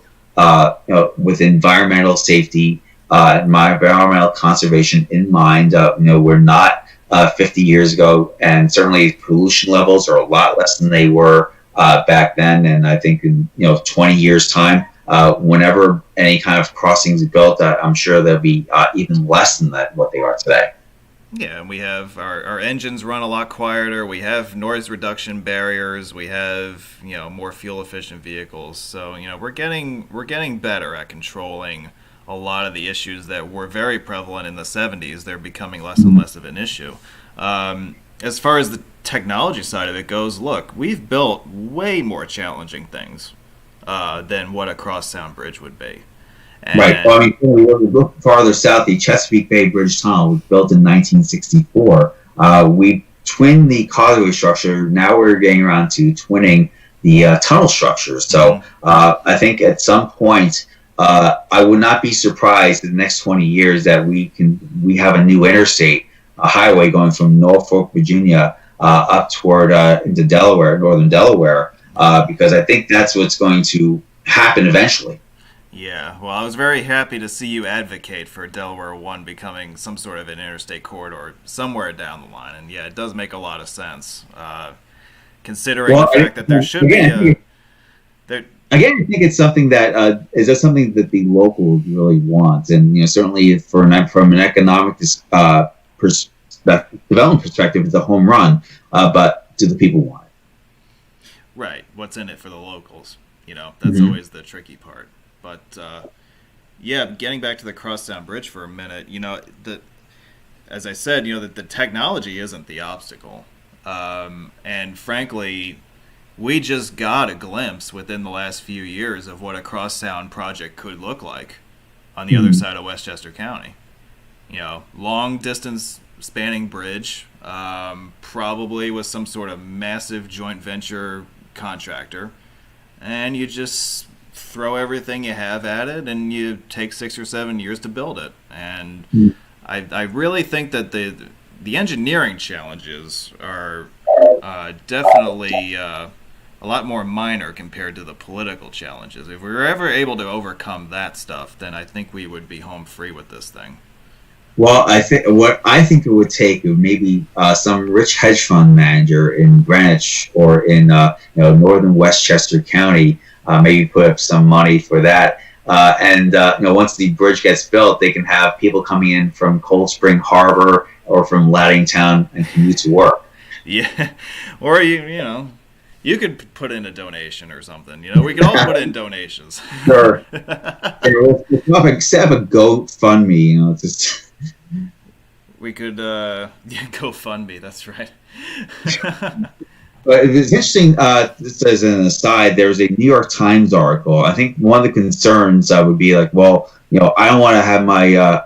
with environmental safety. My environmental conservation in mind. We're not 50 years ago, and certainly pollution levels are a lot less than they were back then. And I think in 20 years' time, whenever any kind of crossings are built, I'm sure they'll be even less than what they are today. Yeah, and we have our engines run a lot quieter. We have noise reduction barriers. We have more fuel efficient vehicles. So we're getting better at controlling a lot of the issues that were very prevalent in the 70s. They're becoming less and less of an issue. As far as the technology side of it goes, look, we've built way more challenging things than what a Crosstown Bridge would be. And right. Well, we look farther south, the Chesapeake Bay Bridge Tunnel was built in 1964. We twinned the causeway structure. Now we're getting around to twinning the tunnel structure. So I think at some point, I would not be surprised in the next 20 years that we have a new interstate, a highway going from Norfolk, Virginia, up toward into Delaware, northern Delaware, because I think that's what's going to happen eventually. Yeah, well, I was very happy to see you advocate for Delaware 1 becoming some sort of an interstate corridor somewhere down the line, and yeah, it does make a lot of sense, considering the fact that there should be Again, I think it's something that is just something that the locals really want, and certainly from an economic development perspective, it's a home run. But do the people want it? Right. What's in it for the locals? That's always the tricky part. But getting back to the Crosstown Bridge for a minute, as I said, the technology isn't the obstacle, and frankly, we just got a glimpse within the last few years of what a crosstown project could look like on the other side of Westchester County. Long distance spanning bridge, probably with some sort of massive joint venture contractor, and you just throw everything you have at it, and you take 6 or 7 years to build it. And I really think that the engineering challenges are definitely a lot more minor compared to the political challenges. If we were ever able to overcome that stuff, then I think we would be home free with this thing. Well, I think it would take maybe some rich hedge fund manager in Greenwich or in northern Westchester County maybe put up some money for that. And once the bridge gets built, they can have people coming in from Cold Spring Harbor or from Laddingtown and commute to work. Yeah, or you could put in a donation or something. We could all put in donations. Sure. Let's have a GoFundMe. Just. We could GoFundMe. That's right. But it's interesting, just as an aside, there was a New York Times article. I think one of the concerns would be like, well, I don't want to have my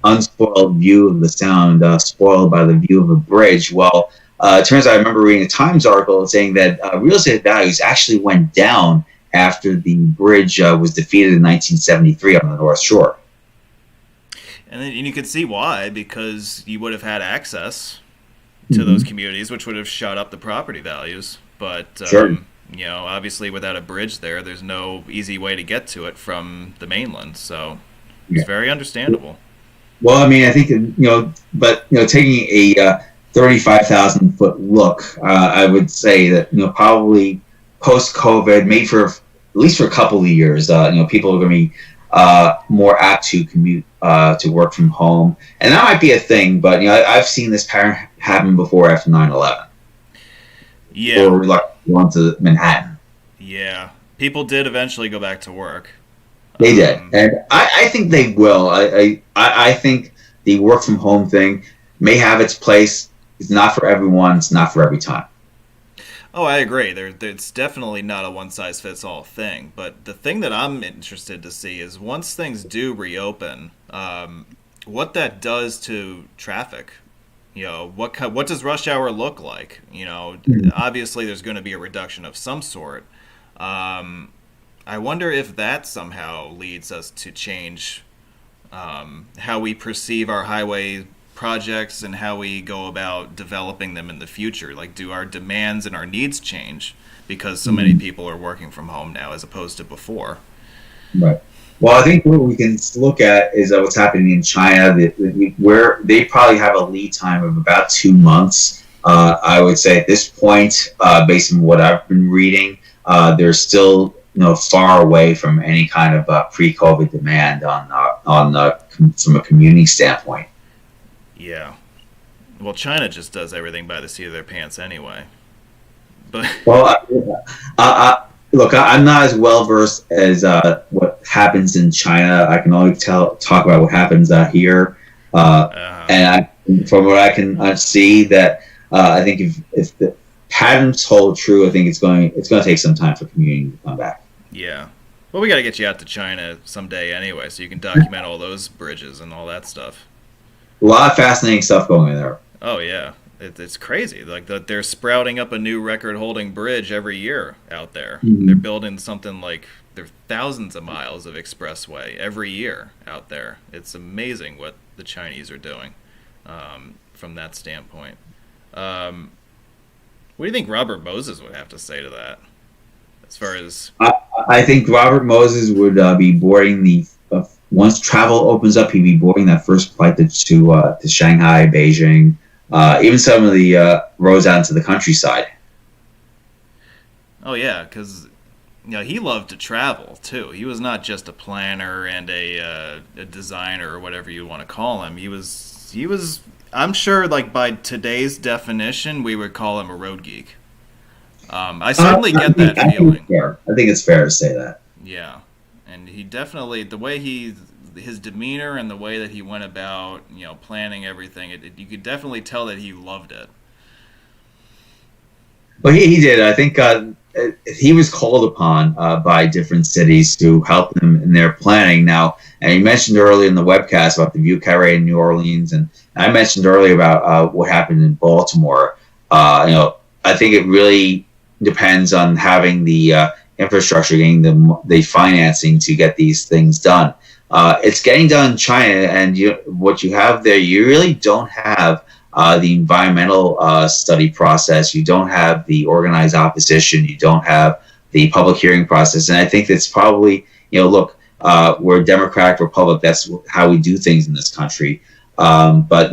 unspoiled view of the sound spoiled by the view of a bridge. Well, it turns out I remember reading a Times article saying that real estate values actually went down after the bridge was defeated in 1973 on the North Shore. And you can see why, because you would have had access to those communities, which would have shot up the property values. But, sure. Obviously without a bridge there's no easy way to get to it from the mainland. So it's very understandable. Well, I mean, I think, taking a 35,000-foot look, I would say that, probably post-COVID, maybe for at least for a couple of years, people are going to be more apt to commute to work from home. And that might be a thing, but I've seen this pattern happen before after 9/11. Yeah. Or like going to Manhattan. Yeah. People did eventually go back to work. They did. And I think they will. I think the work from home thing may have its place. It's not for everyone. It's not for every time. Oh, I agree. It's definitely not a one-size-fits-all thing. But the thing that I'm interested to see is once things do reopen, what that does to traffic. What does rush hour look like? Obviously there's going to be a reduction of some sort. I wonder if that somehow leads us to change how we perceive our highway projects and how we go about developing them in the future. Like, do our demands and our needs change because so many people are working from home now as opposed to before? Right. Well, I think what we can look at is what's happening in China, where they probably have a lead time of about 2 months. I would say at this point, based on what I've been reading, they're still far away from any kind of pre-COVID demand from a commuting standpoint. Yeah. Well, China just does everything by the seat of their pants anyway. But look, I'm not as well versed as what happens in China. I can only talk about what happens here, and from what I can see, that I think if the patterns hold true, I think it's going to take some time for commuting to come back. Yeah. Well, we got to get you out to China someday anyway, so you can document all those bridges and all that stuff. A lot of fascinating stuff going on there. Oh yeah, it's crazy. Like they're sprouting up a new record-holding bridge every year out there. Mm-hmm. They're building something like there's thousands of miles of expressway every year out there. It's amazing what the Chinese are doing from that standpoint. What do you think Robert Moses would have to say to that? As far as I think Robert Moses would be boarding the. Once travel opens up, he'd be boarding that first flight to Shanghai, Beijing, even some of the roads out into the countryside. Oh yeah, because he loved to travel too. He was not just a planner and a designer or whatever you want to call him. He was. I'm sure, like by today's definition, we would call him a road geek. I certainly get that feeling. I think it's fair to say that. Yeah. And he definitely, the way his demeanor and the way that he went about, planning everything, you could definitely tell that he loved it. Well, he did. I think he was called upon by different cities to help them in their planning. Now, and you mentioned earlier in the webcast about the Vieux Carré in New Orleans, and I mentioned earlier about what happened in Baltimore. I think it really depends on having the infrastructure, getting the financing to get these things done. It's getting done in China, and what you have there, you really don't have the environmental study process. You don't have the organized opposition. You don't have the public hearing process. And I think that's probably, look, we're a democratic republic. That's how we do things in this country. But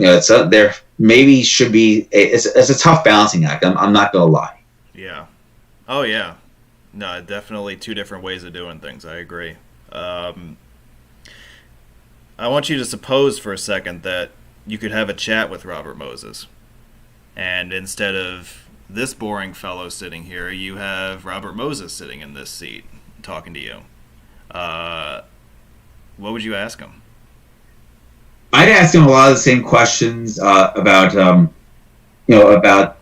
there maybe should be it's a tough balancing act. I'm not going to lie. Yeah. Oh yeah. No, definitely two different ways of doing things. I agree. Um, I want you to suppose for a second that you could have a chat with Robert Moses, and instead of this boring fellow sitting here, you have Robert Moses sitting in this seat talking to you. Uh, what would you ask him? I'd ask him a lot of the same questions about about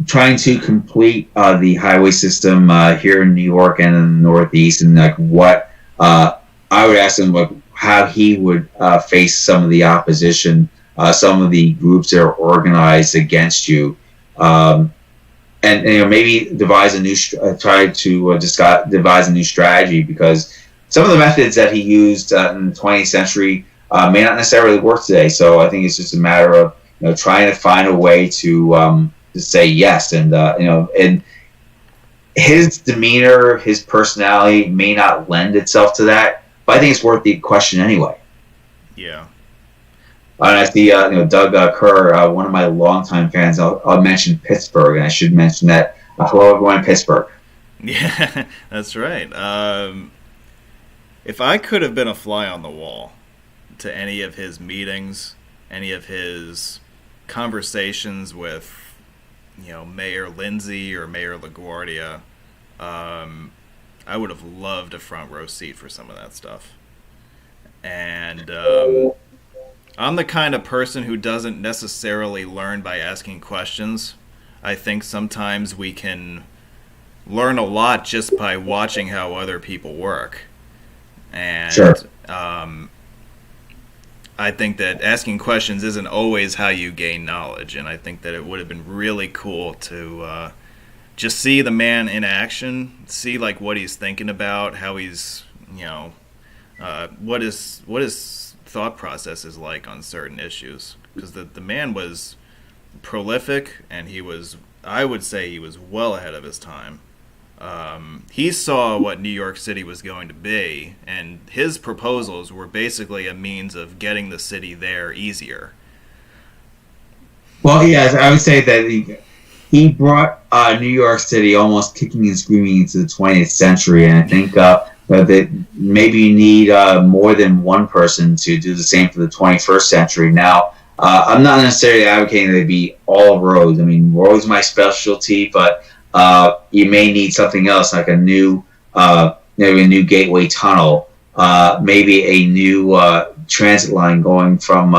trying to complete the highway system here in New York and in the Northeast, and like what I would ask him, like how he would face some of the opposition, some of the groups that are organized against you, um, and maybe devise a new try to devise a new strategy, because some of the methods that he used in the 20th century may not necessarily work today. So I think it's just a matter of trying to find a way to say yes, and and his demeanor, his personality may not lend itself to that, but I think it's worth the question anyway. Yeah. And I see, Doug Kerr, one of my longtime fans. I'll mention Pittsburgh, and I should mention that. Hello, everyone in Pittsburgh. Yeah, that's right. If I could have been a fly on the wall to any of his meetings, any of his conversations with, Mayor Lindsay or Mayor LaGuardia, I would have loved a front row seat for some of that stuff. And I'm the kind of person who doesn't necessarily learn by asking questions. I think sometimes we can learn a lot just by watching how other people work. And Sure. I think that asking questions isn't always how you gain knowledge, and I think that it would have been really cool to just see the man in action, see like what he's thinking about, how he's, what his thought process is like on certain issues, because the man was prolific, and I would say he was well ahead of his time. He saw what New York City was going to be, and his proposals were basically a means of getting the city there easier. Well, yes, I would say that he brought New York City almost kicking and screaming into the 20th century, and I think that maybe you need more than one person to do the same for the 21st century. Now, I'm not necessarily advocating that it be all roads. I mean, roads are my specialty, but you may need something else, like maybe a new gateway tunnel, maybe a new transit line going from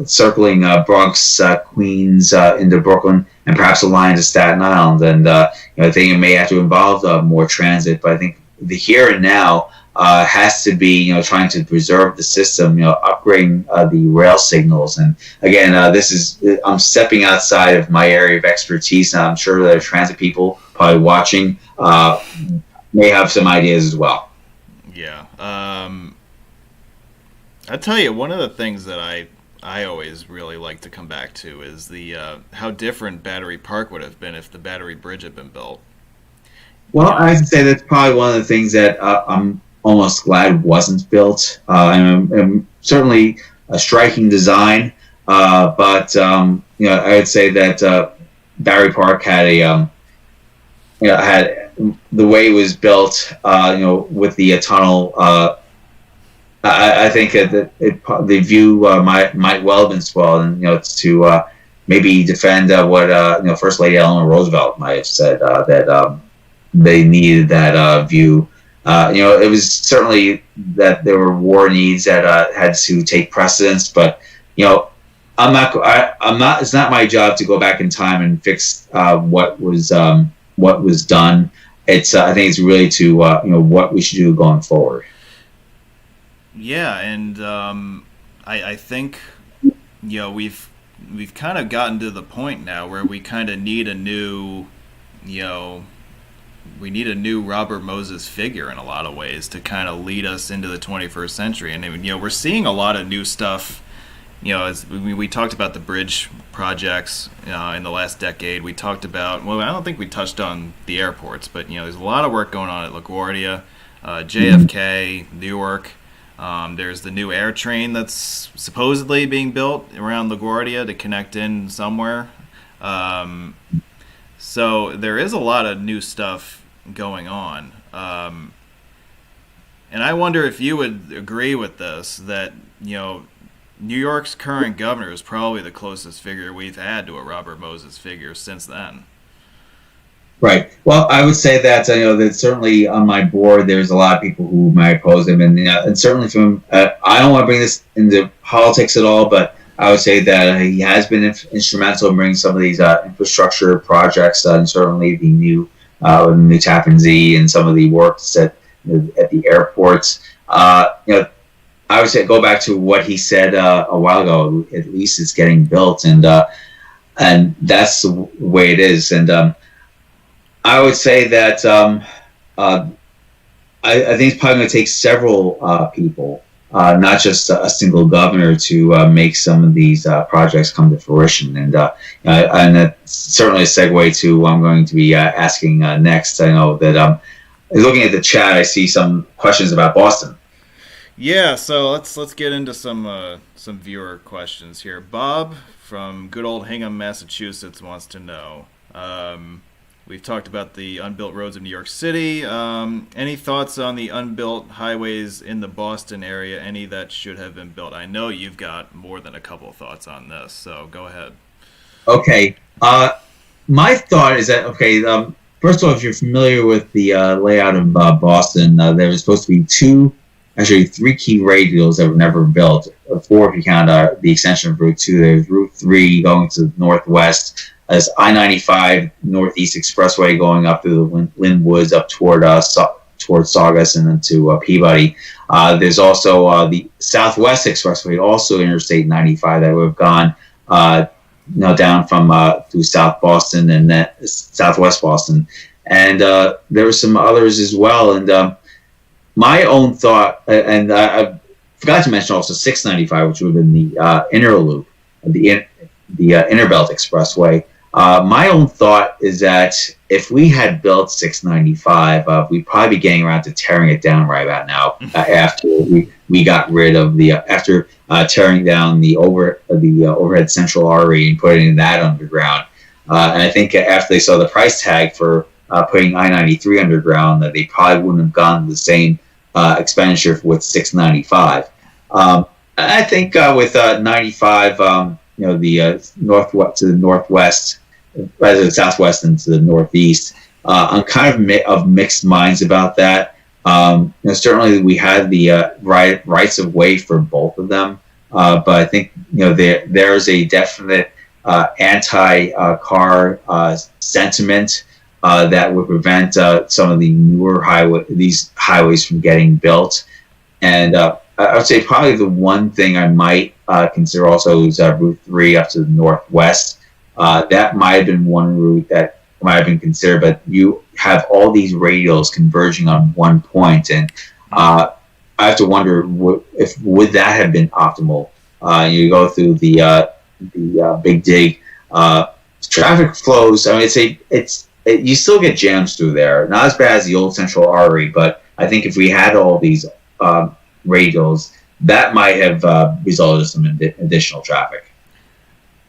circling Bronx, Queens into Brooklyn, and perhaps a line to Staten Island. And I think it may have to involve more transit, but I think the here and now has to be trying to preserve the system, upgrading the rail signals. And again, I'm stepping outside of my area of expertise, and I'm sure that transit people probably watching may have some ideas as well. Yeah. I tell you, one of the things that I always really like to come back to is the how different Battery Park would have been if the Battery Bridge had been built. Well, I have to say that's probably one of the things that I'm almost glad wasn't built. And certainly a striking design, but I would say that Battery Park had had the way it was built, with the tunnel. I think that the view might well have been spoiled, and to maybe defend what First Lady Eleanor Roosevelt might have said, that they needed that view. It was certainly that there were war needs that had to take precedence, but I'm not. It's not my job to go back in time and fix what was done. It's I think it's really to what we should do going forward. Yeah, and I think we've kind of gotten to the point now where we kind of need a new we need a new Robert Moses figure in a lot of ways to kind of lead us into the 21st century. And we're seeing a lot of new stuff. As we talked about the bridge projects in the last decade. We talked about, well, I don't think we touched on the airports, but there's a lot of work going on at LaGuardia, JFK, Newark. There's the new air train that's supposedly being built around LaGuardia to connect in somewhere. So there is a lot of new stuff, going on. And I wonder if you would agree with this, that, New York's current governor is probably the closest figure we've had to a Robert Moses figure since then. Right. Well, I would say that that certainly on my board there's a lot of people who might oppose him, and certainly from I don't want to bring this into politics at all, but I would say that he has been instrumental in bringing some of these infrastructure projects, and certainly the new Tappan Zee and some of the works at the airports. I would say go back to what he said a while ago. At least it's getting built, and that's the way it is, and. I would say that I think it's probably going to take several people, not just a single governor, to make some of these projects come to fruition. And that's certainly a segue to what I'm going to be asking next. I know that looking at the chat, I see some questions about Boston. Yeah, so let's get into some viewer questions here. Bob from good old Hingham, Massachusetts wants to know. We've talked about the unbuilt roads of New York City. Any thoughts on the unbuilt highways in the Boston area? Any that should have been built? I know you've got more than a couple of thoughts on this, so go ahead. Okay. My thought is that, first of all, if you're familiar with the layout of Boston, there was supposed to be three key radials that were never built. Four if you count the extension of Route 2. There's Route 3 going to the northwest. As I-95 Northeast Expressway going up through the Lynn Woods up towards Saugus and then to Peabody. There's also the Southwest Expressway, also Interstate 95, that would have gone down from through South Boston and then Southwest Boston. And there were some others as well. And my own thought, and I forgot to mention also 695, which would have been the inner loop, the Innerbelt Expressway. My own thought is that if we had built 695, we'd probably be getting around to tearing it down right about now. After we got rid of after tearing down the overhead central artery and putting that underground. And I think after they saw the price tag for putting I-93 underground, that they probably wouldn't have gone to the same expenditure with 695. I think with 95. The northwest to the northwest, rather than southwest and to the northeast. I'm kind of mixed minds about that. Certainly we had the rights of way for both of them, but I think there's a definite anti-car sentiment that would prevent some of the newer highways from getting built, and I would say probably the one thing I might consider also is Route 3 up to the northwest. That might have been one route that might have been considered, but you have all these radials converging on one point, and I have to wonder would that have been optimal. You go through the Big Dig, traffic flows. I mean, you still get jams through there. Not as bad as the old Central Artery, but I think if we had all these radials, that might have resulted in some additional traffic.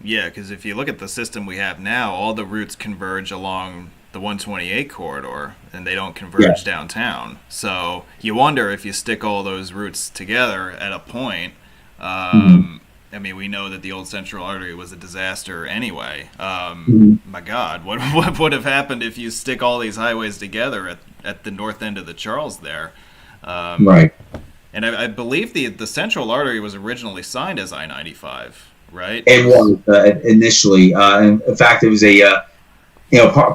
Yeah, because if you look at the system we have now, all the routes converge along the 128 corridor, and they don't converge downtown. So you wonder if you stick all those routes together at a point. I mean, we know that the old Central Artery was a disaster anyway. My God, what would have happened if you stick all these highways together at the north end of the Charles there? Right. And I believe the Central Artery was originally signed as I-95, right? It was initially. In fact, it was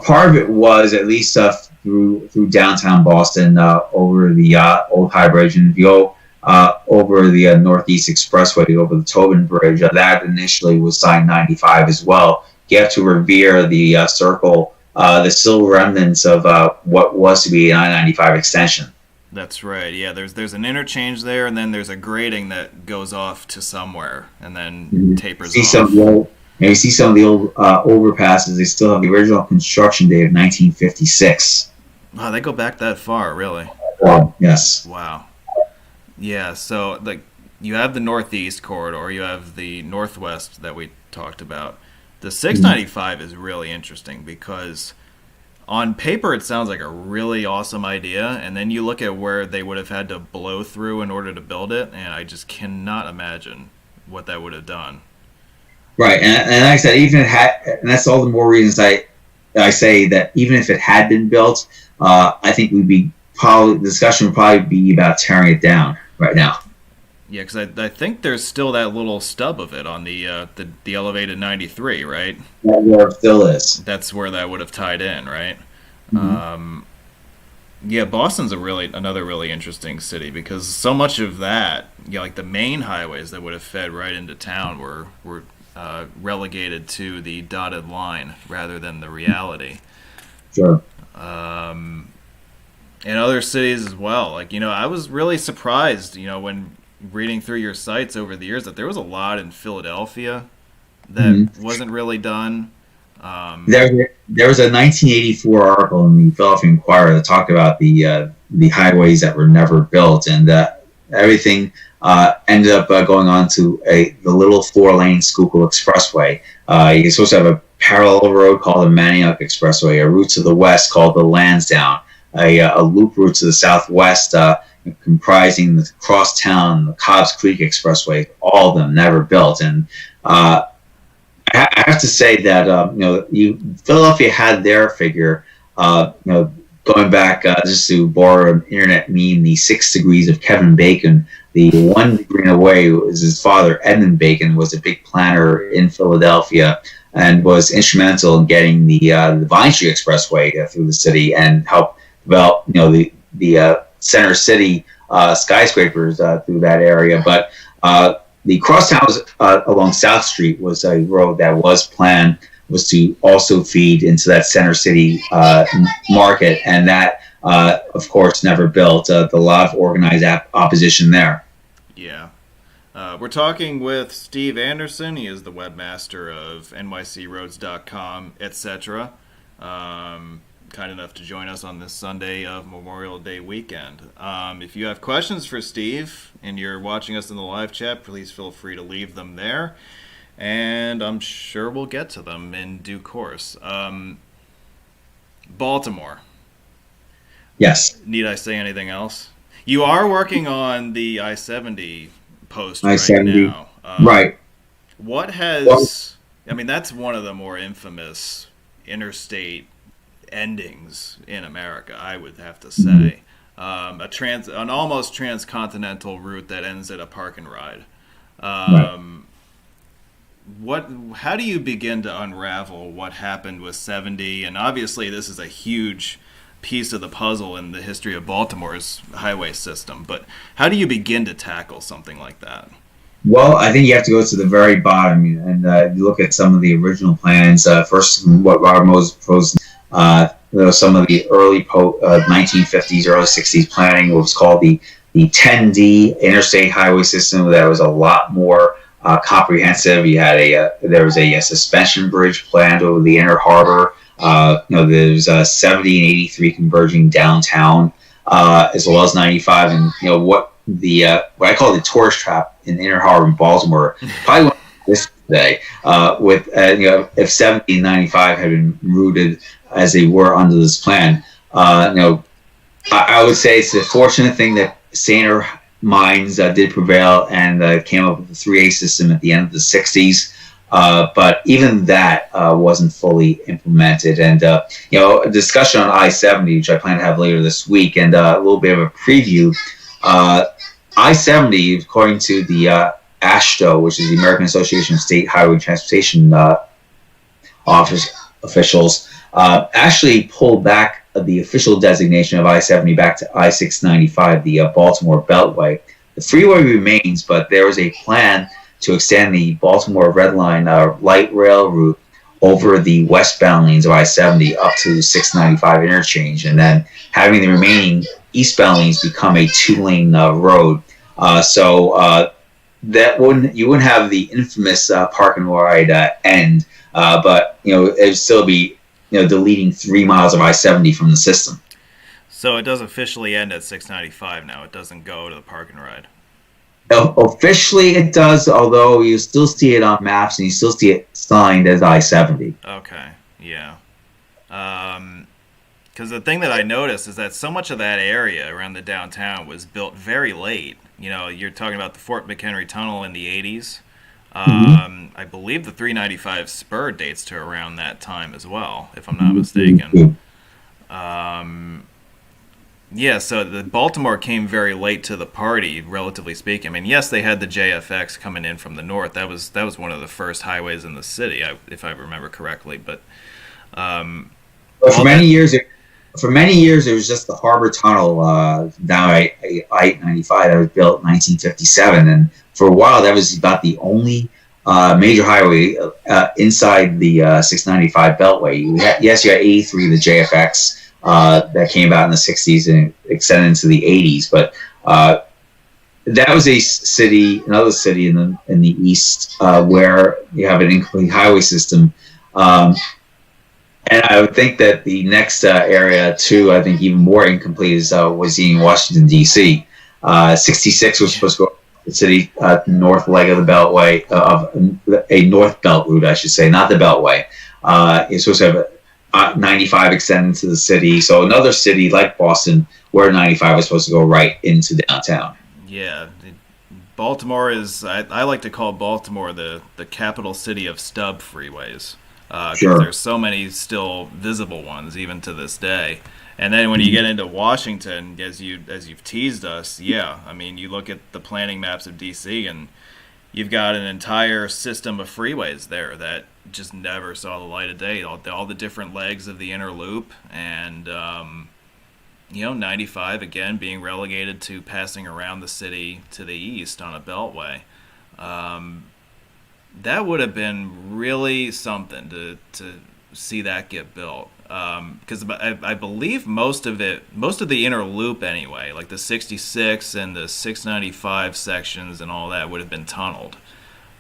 part of it was at least through downtown Boston over the Old High Bridge, and if you go over the Northeast Expressway over the Tobin Bridge, that initially was signed 95 as well. You have to revere the circle, the still remnants of what was to be an I-95 extension. That's right. Yeah, there's an interchange there, and then there's a grading that goes off to somewhere, and then tapers off. You see some of the old overpasses. They still have the original construction date of 1956. Wow, they go back that far, really? Yes. Wow. Yeah. So you have the Northeast corridor, you have the Northwest that we talked about. The 695 is really interesting because On paper, it sounds like a really awesome idea, and then you look at where they would have had to blow through in order to build it, and I just cannot imagine what that would have done. Right, and like I said, even if it had, and that's all the more reasons I say that even if it had been built, I think we'd be probably the discussion would probably be about tearing it down right now. Yeah, because I think there's still that little stub of it on the elevated 93, right? That war still is. That's where that would have tied in, right? Mm-hmm. Yeah, Boston's another really interesting city because so much of that, like the main highways that would have fed right into town were relegated to the dotted line rather than the reality. Sure. In other cities as well, like I was really surprised, when reading through your sites over the years that there was a lot in Philadelphia that wasn't really done. There was a 1984 article in the Philadelphia Inquirer that talked about the highways that were never built, and everything ended up going on to the little 4-lane Schuylkill Expressway. You're supposed to have a parallel road called the Manioc Expressway, a route to the west called the Lansdowne, a loop route to the southwest comprising the Crosstown, the Cobbs Creek Expressway. All of them never built, and I have to say that Philadelphia had their figure. Going back just to borrow an internet meme, the 6 degrees of Kevin Bacon. The 1 degree away was his father, Edmund Bacon, was a big planner in Philadelphia and was instrumental in getting the Vine Street Expressway through the city and helped develop the center city skyscrapers through that area. But the crosstowns along South Street was a road that was planned, was to also feed into that center city market, and that, of course, never built. A lot of organized opposition there. Yeah. We're talking with Steve Anderson. He is the webmaster of nycroads.com, etc. Kind enough to join us on this Sunday of Memorial Day weekend. If you have questions for Steve and you're watching us in the live chat, please feel free to leave them there, and I'm sure we'll get to them in due course. Baltimore. Yes. Need I say anything else? You are working on the I-70 post I-70. Right now. Right. What has... I mean, that's one of the more infamous interstate endings in America, I would have to say. An almost transcontinental route that ends at a park and ride. Right. How do you begin to unravel what happened with 70? And obviously this is a huge piece of the puzzle in the history of Baltimore's highway system, but how do you begin to tackle something like that? Well, I think you have to go to the very bottom and you look at some of the original plans. First, what Robert Moses proposed, some of the early 1950s, early 60s planning, what was called the 10D interstate highway system. That was a lot more comprehensive. You had there was a suspension bridge planned over the Inner Harbor. There's 70 and 83 converging downtown, as well as 95, and what I call the tourist trap in Inner Harbor in Baltimore. Probably one this day with if 70 and 95 had been rooted as they were under this plan. I would say it's a fortunate thing that saner minds did prevail and came up with the 3A system at the end of the 60s. But even that wasn't fully implemented. And, a discussion on I-70, which I plan to have later this week, and a little bit of a preview. I-70, according to the AASHTO, which is the American Association of State Highway Transportation office officials, actually pulled back the official designation of I-70 back to I-695, the Baltimore Beltway. The freeway remains, but there was a plan to extend the Baltimore Red Line light rail route over the westbound lanes of I-70 up to 695 interchange, and then having the remaining eastbound lanes become a 2-lane road. That you wouldn't have the infamous park and ride end, but it'd still be deleting 3 miles of I-70 from the system. So it does officially end at 695 now. It doesn't go to the park and ride. Officially, it does, although you still see it on maps and you still see it signed as I-70. Okay, yeah. Because the thing that I noticed is that so much of that area around the downtown was built very late. You know, you're talking about the Fort McHenry Tunnel in the 80s. Mhm. I believe the 395 spur dates to around that time as well, if I'm not mistaken. Yeah, so the Baltimore came very late to the party, relatively speaking. I mean, yes, they had the JFX coming in from the north. That was one of the first highways in the city, if I remember correctly. But But all that, for many years, it was just the Harbor Tunnel down I 95 that was built in 1957, and for a while that was about the only major highway inside the 695 Beltway. You had 83, the JFX that came out in the 60s and extended into the 80s, but that was another city in the east where you have an incomplete highway system. Um, and I would think that the next area, too, I think even more incomplete was in Washington, D.C. 66 was supposed to go to the city north leg of the Beltway, of a north belt route, I should say, not the Beltway. It's supposed to have 95 extending to the city. So another city like Boston, where 95 was supposed to go right into downtown. yeah, Baltimore is. I like to call Baltimore the capital city of stub freeways, because Sure. there's so many still visible ones even to this day. And then when you get into Washington, as you've teased us, yeah, I mean, you look at the planning maps of DC, and you've got an entire system of freeways there that just never saw the light of day. All the different legs of the inner loop, and 95 again being relegated to passing around the city to the east on a beltway. That would have been really something to see that get built. Because I believe most of the inner loop anyway, like the 66 and the 695 sections and all that, would have been tunneled.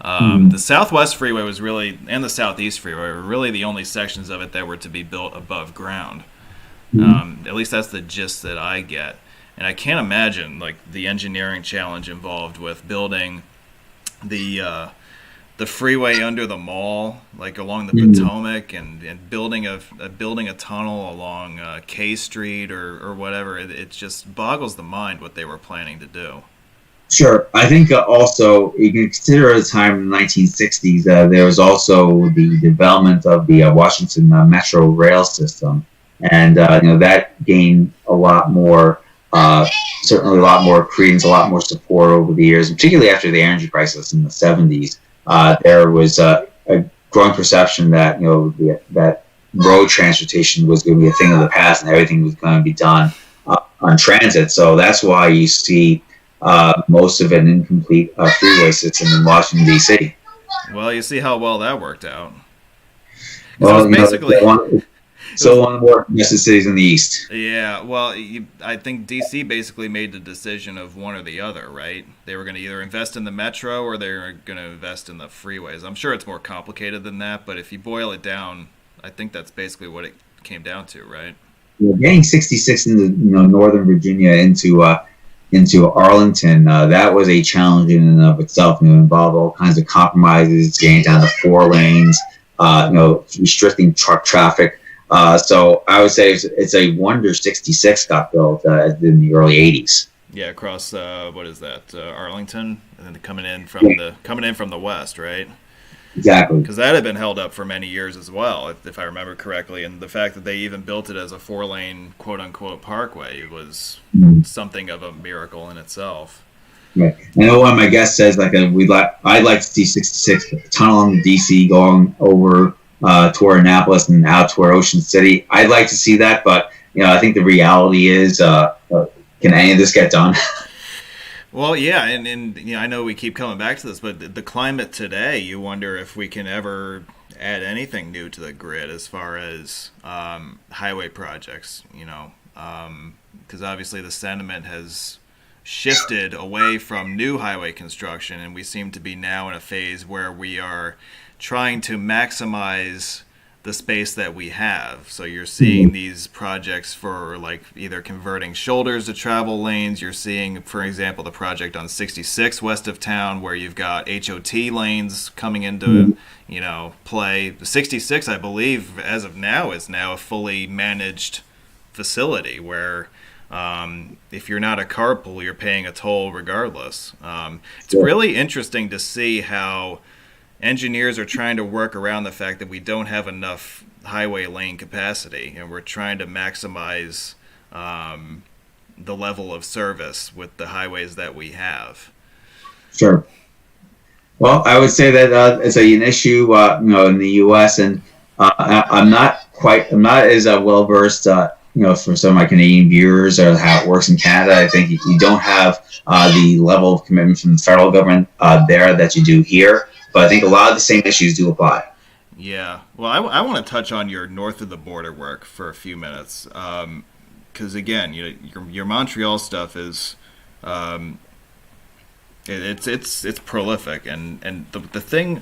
The Southwest Freeway was really, and the Southeast Freeway were really the only sections of it that were to be built above ground. At least that's the gist that I get. And I can't imagine like the engineering challenge involved with building the uh, the freeway under the mall, like along the Potomac, and building a tunnel along K Street or whatever. It just boggles the mind what they were planning to do. Sure. I think also you can consider at the time in the 1960s, there was also the development of the Washington Metro rail system. And that gained a lot more, certainly a lot more credence, a lot more support over the years, particularly after the energy crisis in the 70s. There was a growing perception that that road transportation was going to be a thing of the past, and everything was going to be done on transit. So that's why you see most of an incomplete freeway system in Washington D.C. Well, you see how well that worked out. Because it Well, was basically it so was one of the more congested cities in the East. Yeah, well, I think DC basically made the decision of one or the other, right? They were going to either invest in the metro or they were going to invest in the freeways. I'm sure it's more complicated than that, but if you boil it down, I think that's basically what it came down to, right? Getting 66 into Northern Virginia into Arlington, that was a challenge in and of itself. It involved all kinds of compromises, getting down to 4 lanes, restricting truck traffic. So I would say it's a wonder 66 got built in the early 80s. Yeah, across what is that? Arlington, and then coming in from the west, right? Exactly. Because that had been held up for many years as well, if I remember correctly. And the fact that they even built it as a 4-lane quote unquote parkway was something of a miracle in itself. Right. I know one of my guests says I'd like to see 66 tunnel on the DC going over toward Annapolis and out toward Ocean City. I'd like to see that, but I think the reality is, can any of this get done? Well, yeah, and I know we keep coming back to this, but the climate today, you wonder if we can ever add anything new to the grid as far as highway projects. Because obviously the sentiment has shifted away from new highway construction, and we seem to be now in a phase where we are trying to maximize the space that we have. So you're seeing these projects for like either converting shoulders to travel lanes. You're seeing, for example, the project on 66 west of town where you've got HOT lanes coming into play. The 66, I believe, as of now, is now a fully managed facility where if you're not a carpool, you're paying a toll regardless. It's really interesting to see how engineers are trying to work around the fact that we don't have enough highway lane capacity, and we're trying to maximize the level of service with the highways that we have. Sure. Well, I would say that it's an issue, in the U.S. and I'm not as well versed, for some of my Canadian viewers or how it works in Canada. I think you don't have the level of commitment from the federal government there that you do here, but I think a lot of the same issues do apply. Yeah. Well, I want to touch on your north of the border work for a few minutes, because again, your Montreal stuff is. It's prolific, and the thing,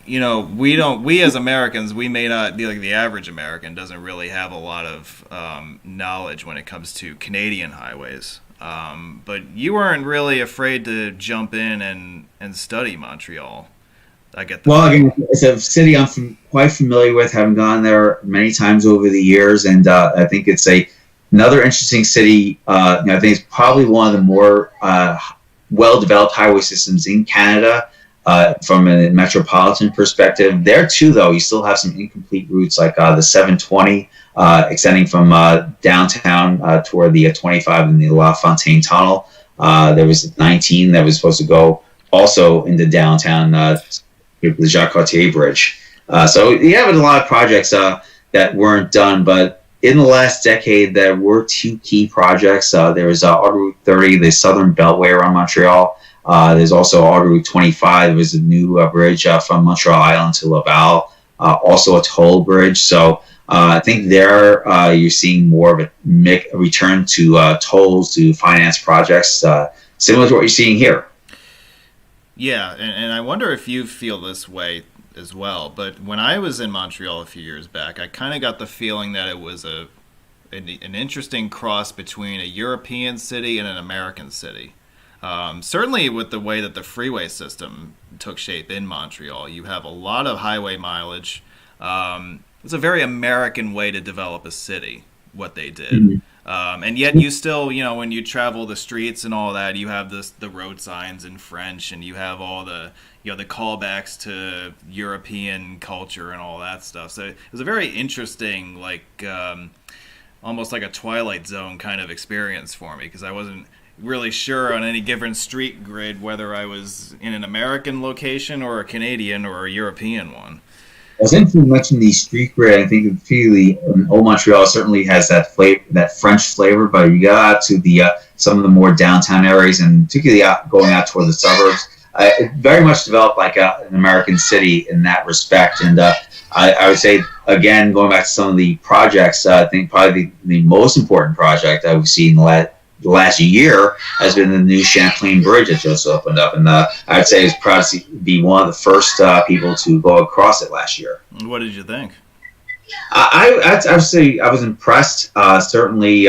we as Americans, we may not be like the average American doesn't really have a lot of knowledge when it comes to Canadian highways, but you weren't really afraid to jump in and study Montreal. I get that. Well, again, it's a city I'm quite familiar with, having gone there many times over the years, and I think it's another interesting city. I think it's probably one of the more well-developed highway systems in Canada from a metropolitan perspective. There too, though, you still have some incomplete routes like the 720 extending from downtown toward the 25 and the La Fontaine Tunnel. There was 19 that was supposed to go also into downtown, the Jacques Cartier Bridge. So you have a lot of projects that weren't done, but in the last decade, there were two key projects. There was Autoroute 30, the southern beltway around Montreal. There's also Autoroute 25. It was a new bridge from Montreal Island to Laval, also a toll bridge. So I think there you're seeing more of a return to tolls to finance projects, similar to what you're seeing here. Yeah, and I wonder if you feel this way as well. But when I was in Montreal a few years back, I kind of got the feeling that it was an interesting cross between a European city and an American city. Certainly with the way that the freeway system took shape in Montreal, you have a lot of highway mileage. It's a very American way to develop a city, what they did. Mm-hmm. And yet you still, when you travel the streets and all that, you have the road signs in French, and you have all the callbacks to European culture and all that stuff. So it was a very interesting, almost like a Twilight Zone kind of experience for me, because I wasn't really sure on any given street grid whether I was in an American location or a Canadian or a European one. I was interested in mentioning the street grid. I think Old Montreal certainly has that flavor, that French flavor, but you got out to some of the more downtown areas, and particularly going out toward the suburbs, it very much developed like an American city in that respect. And I would say, again, going back to some of the projects, I think probably the most important project that we've seen the last year has been the new Champlain Bridge that just opened up, and I'd say it's proud to be one of the first people to go across it last year. What did you think? I'd say I was impressed. Certainly,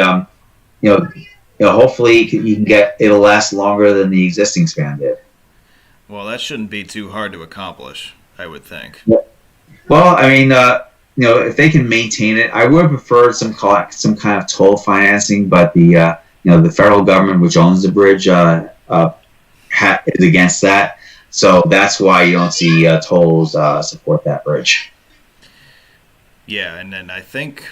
hopefully you can it'll last longer than the existing span did. Well, that shouldn't be too hard to accomplish, I would think. Well, I mean, if they can maintain it, I would have preferred some kind of toll financing, but the federal government, which owns the bridge, is against that. So that's why you don't see tolls support that bridge. Yeah, and then I think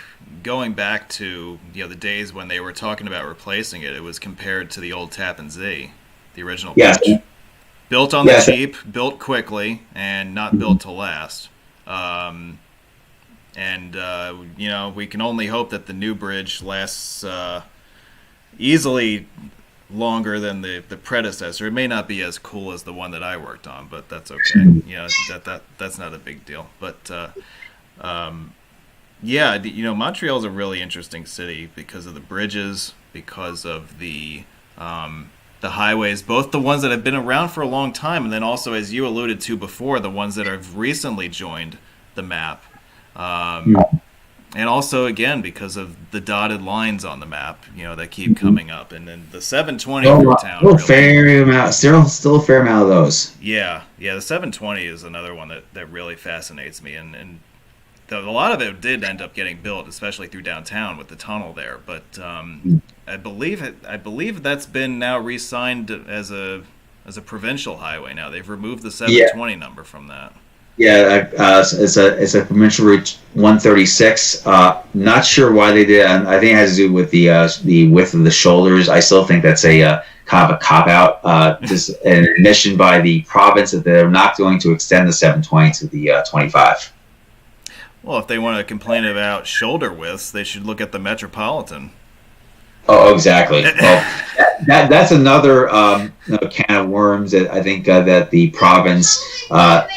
going back to the days when they were talking about replacing it, it was compared to the old Tappan Zee, the original bridge. Built on the cheap, built quickly, and not built to last. We can only hope that the new bridge lasts easily longer than the predecessor. It may not be as cool as the one that I worked on, but that's okay. That's not a big deal. But Montreal's a really interesting city because of the bridges, because of the highways, both the ones that have been around for a long time, and then also, as you alluded to before, the ones that have recently joined the map. And also, again, because of the dotted lines on the map, that keep coming up. And then the 720 through town. Still a fair amount of those. Yeah, the 720 is another one that really fascinates me. And a lot of it did end up getting built, especially through downtown with the tunnel there. But I believe that's been now re-signed as a provincial highway. Now they've removed the Yeah, 720 number from that. yeah, it's a provincial route 136. Not sure why they did. I think it has to do with the width of the shoulders. I still think that's a kind of a cop out. Just an admission by the province that they're not going to extend the 720 to the 25. Well, if they want to complain about shoulder widths, they should look at the Metropolitan. Oh, exactly. Well, that's another can of worms that I think that the province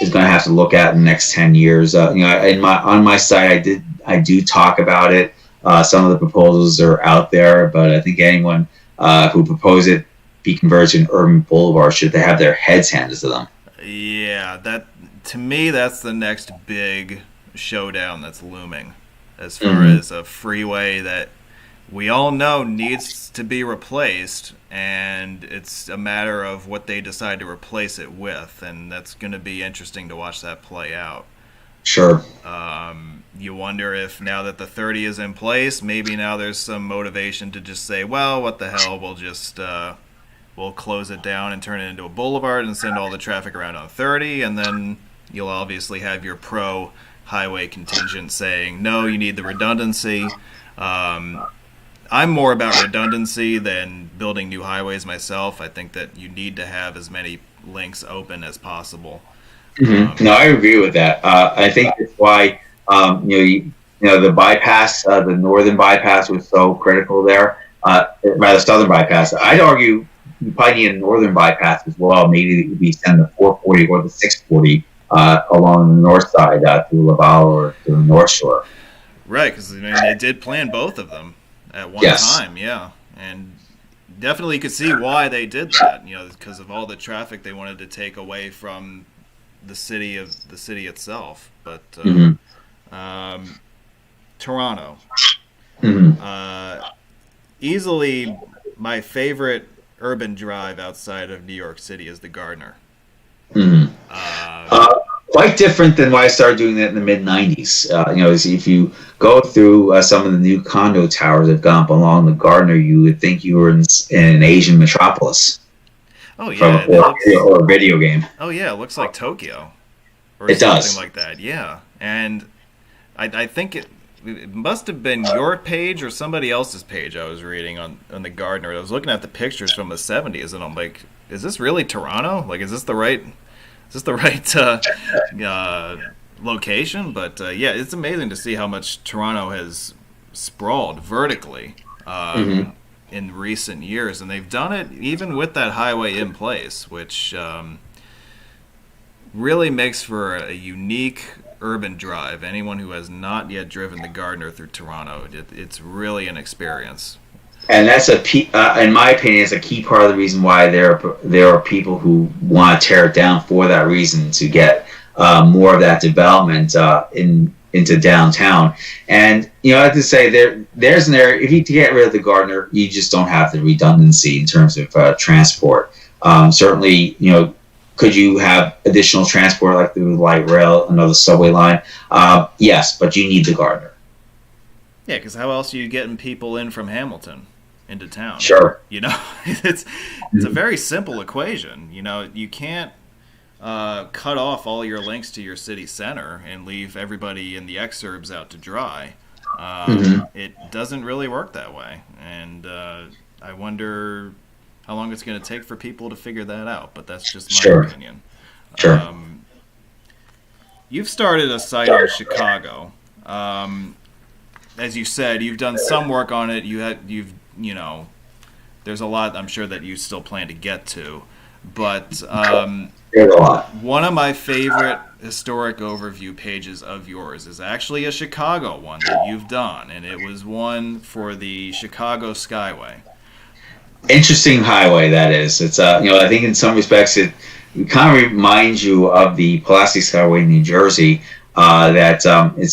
is going to have to look at in the next 10 years. On my site, I do talk about it. Some of the proposals are out there, but I think anyone who propose it be converted to an urban boulevard should they have their heads handed to them. Yeah, that to me that's the next big showdown that's looming, as far as a freeway that we all know needs to be replaced, and it's a matter of what they decide to replace it with, and that's going to be interesting to watch that play out. Sure. You wonder if now that the 30 is in place, maybe now there's some motivation to just say, well, what the hell, we'll close it down and turn it into a boulevard and send all the traffic around on 30, and then you'll obviously have your pro highway contingent saying, no, you need the redundancy. I'm more about redundancy than building new highways myself. I think that you need to have as many links open as possible. No, I agree with that. I think that's why the bypass, the northern bypass, was so critical there. Rather, southern bypass. I'd argue you probably need a northern bypass as well. Maybe we send the 440 or the 640 along the north side through Laval or through the North Shore. Right, because they did plan both of them at one time, yeah, and definitely you could see why they did that. Because of all the traffic they wanted to take away from the city itself. But Toronto, easily my favorite urban drive outside of New York City is the Gardner. Quite different than why I started doing that in the mid '90s. If you go through some of the new condo towers that have gone up along the Gardner, you would think you were in an Asian metropolis. Oh yeah, or a video game. Oh yeah, it looks like Tokyo, or it something does. Like that. Yeah, and I think it must have been your page or somebody else's page I was reading on the Gardner. I was looking at the pictures from the '70s, and I'm like, is this really Toronto? Like, is this the right location? But yeah, it's amazing to see how much Toronto has sprawled vertically in recent years, and they've done it even with that highway in place, which really makes for a unique urban drive. Anyone who has not yet driven the Gardner through Toronto, it's really an experience. And that's in my opinion, it's a key part of the reason why there are people who want to tear it down for that reason, to get more of that development into downtown. And I have to say there's an area. If you get rid of the Gardner, you just don't have the redundancy in terms of transport. Certainly, could you have additional transport like through the light rail, another subway line? Yes, but you need the Gardner. Yeah, because how else are you getting people in from Hamilton into town? Sure. It's a very simple equation. You can't cut off all your links to your city center and leave everybody in the exurbs out to dry. It doesn't really work that way, and I wonder how long it's going to take for people to figure that out. But that's just my opinion. Sure. You've started a site in Chicago. As you said, you've done some work on it. There's a lot I'm sure that you still plan to get to, but there's a lot. One of my favorite historic overview pages of yours is actually a Chicago one that you've done, and it was one for the Chicago Skyway. Interesting highway that is. It's I think in some respects it kind of reminds you of the Pulaski Skyway in New Jersey. That I don't think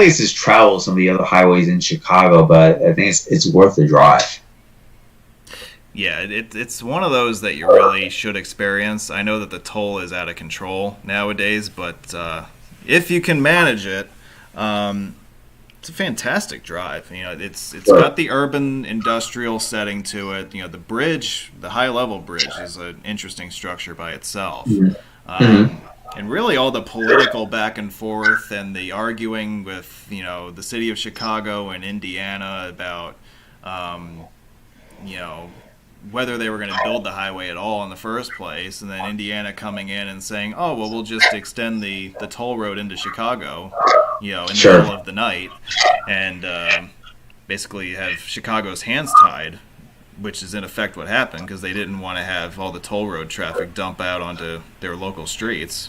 it's as traveled as some of the other highways in Chicago, but I think it's worth the drive. Yeah, it's one of those that you really should experience. I know that the toll is out of control nowadays, but if you can manage it, um, it's a fantastic drive. It's Sure. got the urban industrial setting to it. The bridge, the high level bridge, is an interesting structure by itself. Mhm. Mhm. Um, and really, all the political back and forth and the arguing with the city of Chicago and Indiana about um, you know whether they were going to build the highway at all in the first place, and then Indiana coming in and saying, "Oh, well, we'll just extend the toll road into Chicago, in the Sure. middle of the night, and basically have Chicago's hands tied," which is in effect what happened because they didn't want to have all the toll road traffic dump out onto their local streets.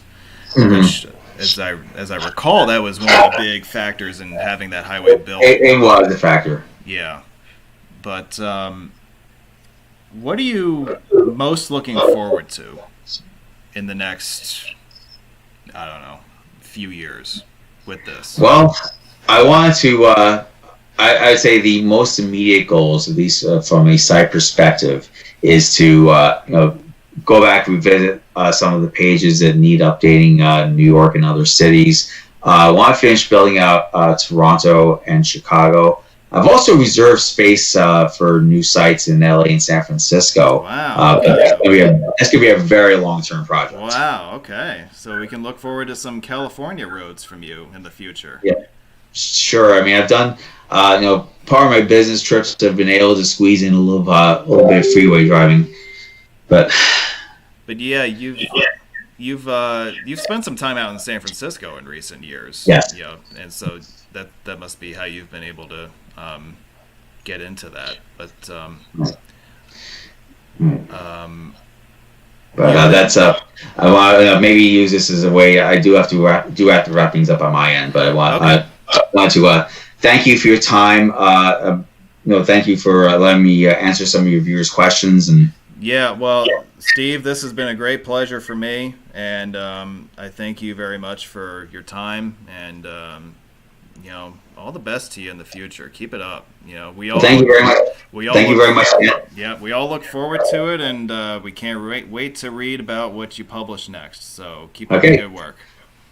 Mhm. Which, as I recall, that was one of the big factors in having that highway built. It was a factor. Yeah, but what are you most looking forward to in the next, I don't know, few years with this? Well, I wanted to. I'd say the most immediate goals, at least from a site perspective, is to go back, revisit some of the pages that need updating, New York and other cities. I want to finish building out Toronto and Chicago. I've also reserved space for new sites in LA and San Francisco. Wow. But Okay. that's gonna be a very long term project. Wow. Okay. So we can look forward to some California roads from you in the future. Yeah, sure. I mean, I've done part of my business trips have been able to squeeze in a little bit of freeway driving, but But yeah, you've spent some time out in San Francisco in recent years. yes. Yeah, and so that must be how you've been able to get into that. But um, But yeah, that's I want to maybe use this as a way. I do have to wrap things up on my end, but okay. I want to thank you for your time. Thank you for letting me answer some of your viewers' questions. And Yeah, well, Steve, this has been a great pleasure for me, and I thank you very much for your time, and all the best to you in the future. Keep it up. thank you very much. We all Thank you look, very much. yeah, we all look forward to it, and we can't wait to read about what you publish next. So keep up the Okay, good work.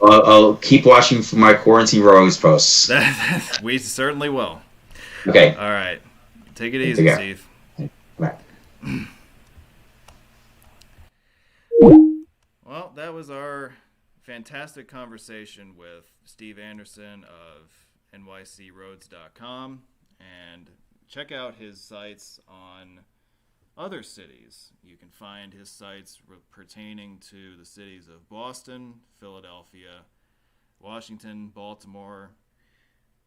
I'll keep watching for my quarantine rose posts. We certainly will. Okay, All right, take it take easy, care. Steve. Bye. Well, that was our fantastic conversation with Steve Anderson of nycroads.com, and check out his sites on other cities. You can find his sites pertaining to the cities of Boston, Philadelphia, Washington, Baltimore,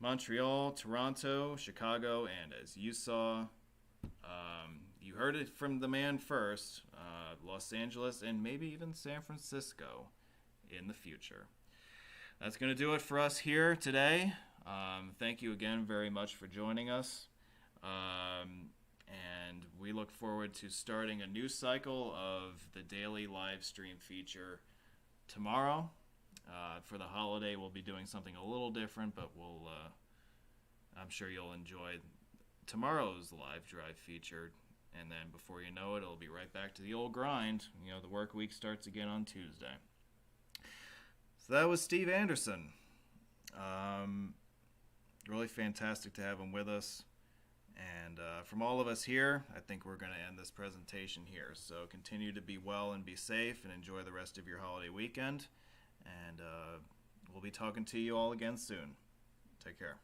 Montreal, Toronto, Chicago, and as you saw, you heard it from the man first, Los Angeles and maybe even San Francisco in the future. That's going to do it for us here today. Thank you again very much for joining us. And we look forward to starting a new cycle of the daily live stream feature tomorrow. For the holiday, we'll be doing something a little different, but I'm sure you'll enjoy tomorrow's live drive feature. And then before you know it, it'll be right back to the old grind. The work week starts again on Tuesday. So that was Steve Anderson. Really fantastic to have him with us. And from all of us here, I think we're going to end this presentation here. So continue to be well and be safe and enjoy the rest of your holiday weekend. And we'll be talking to you all again soon. Take care.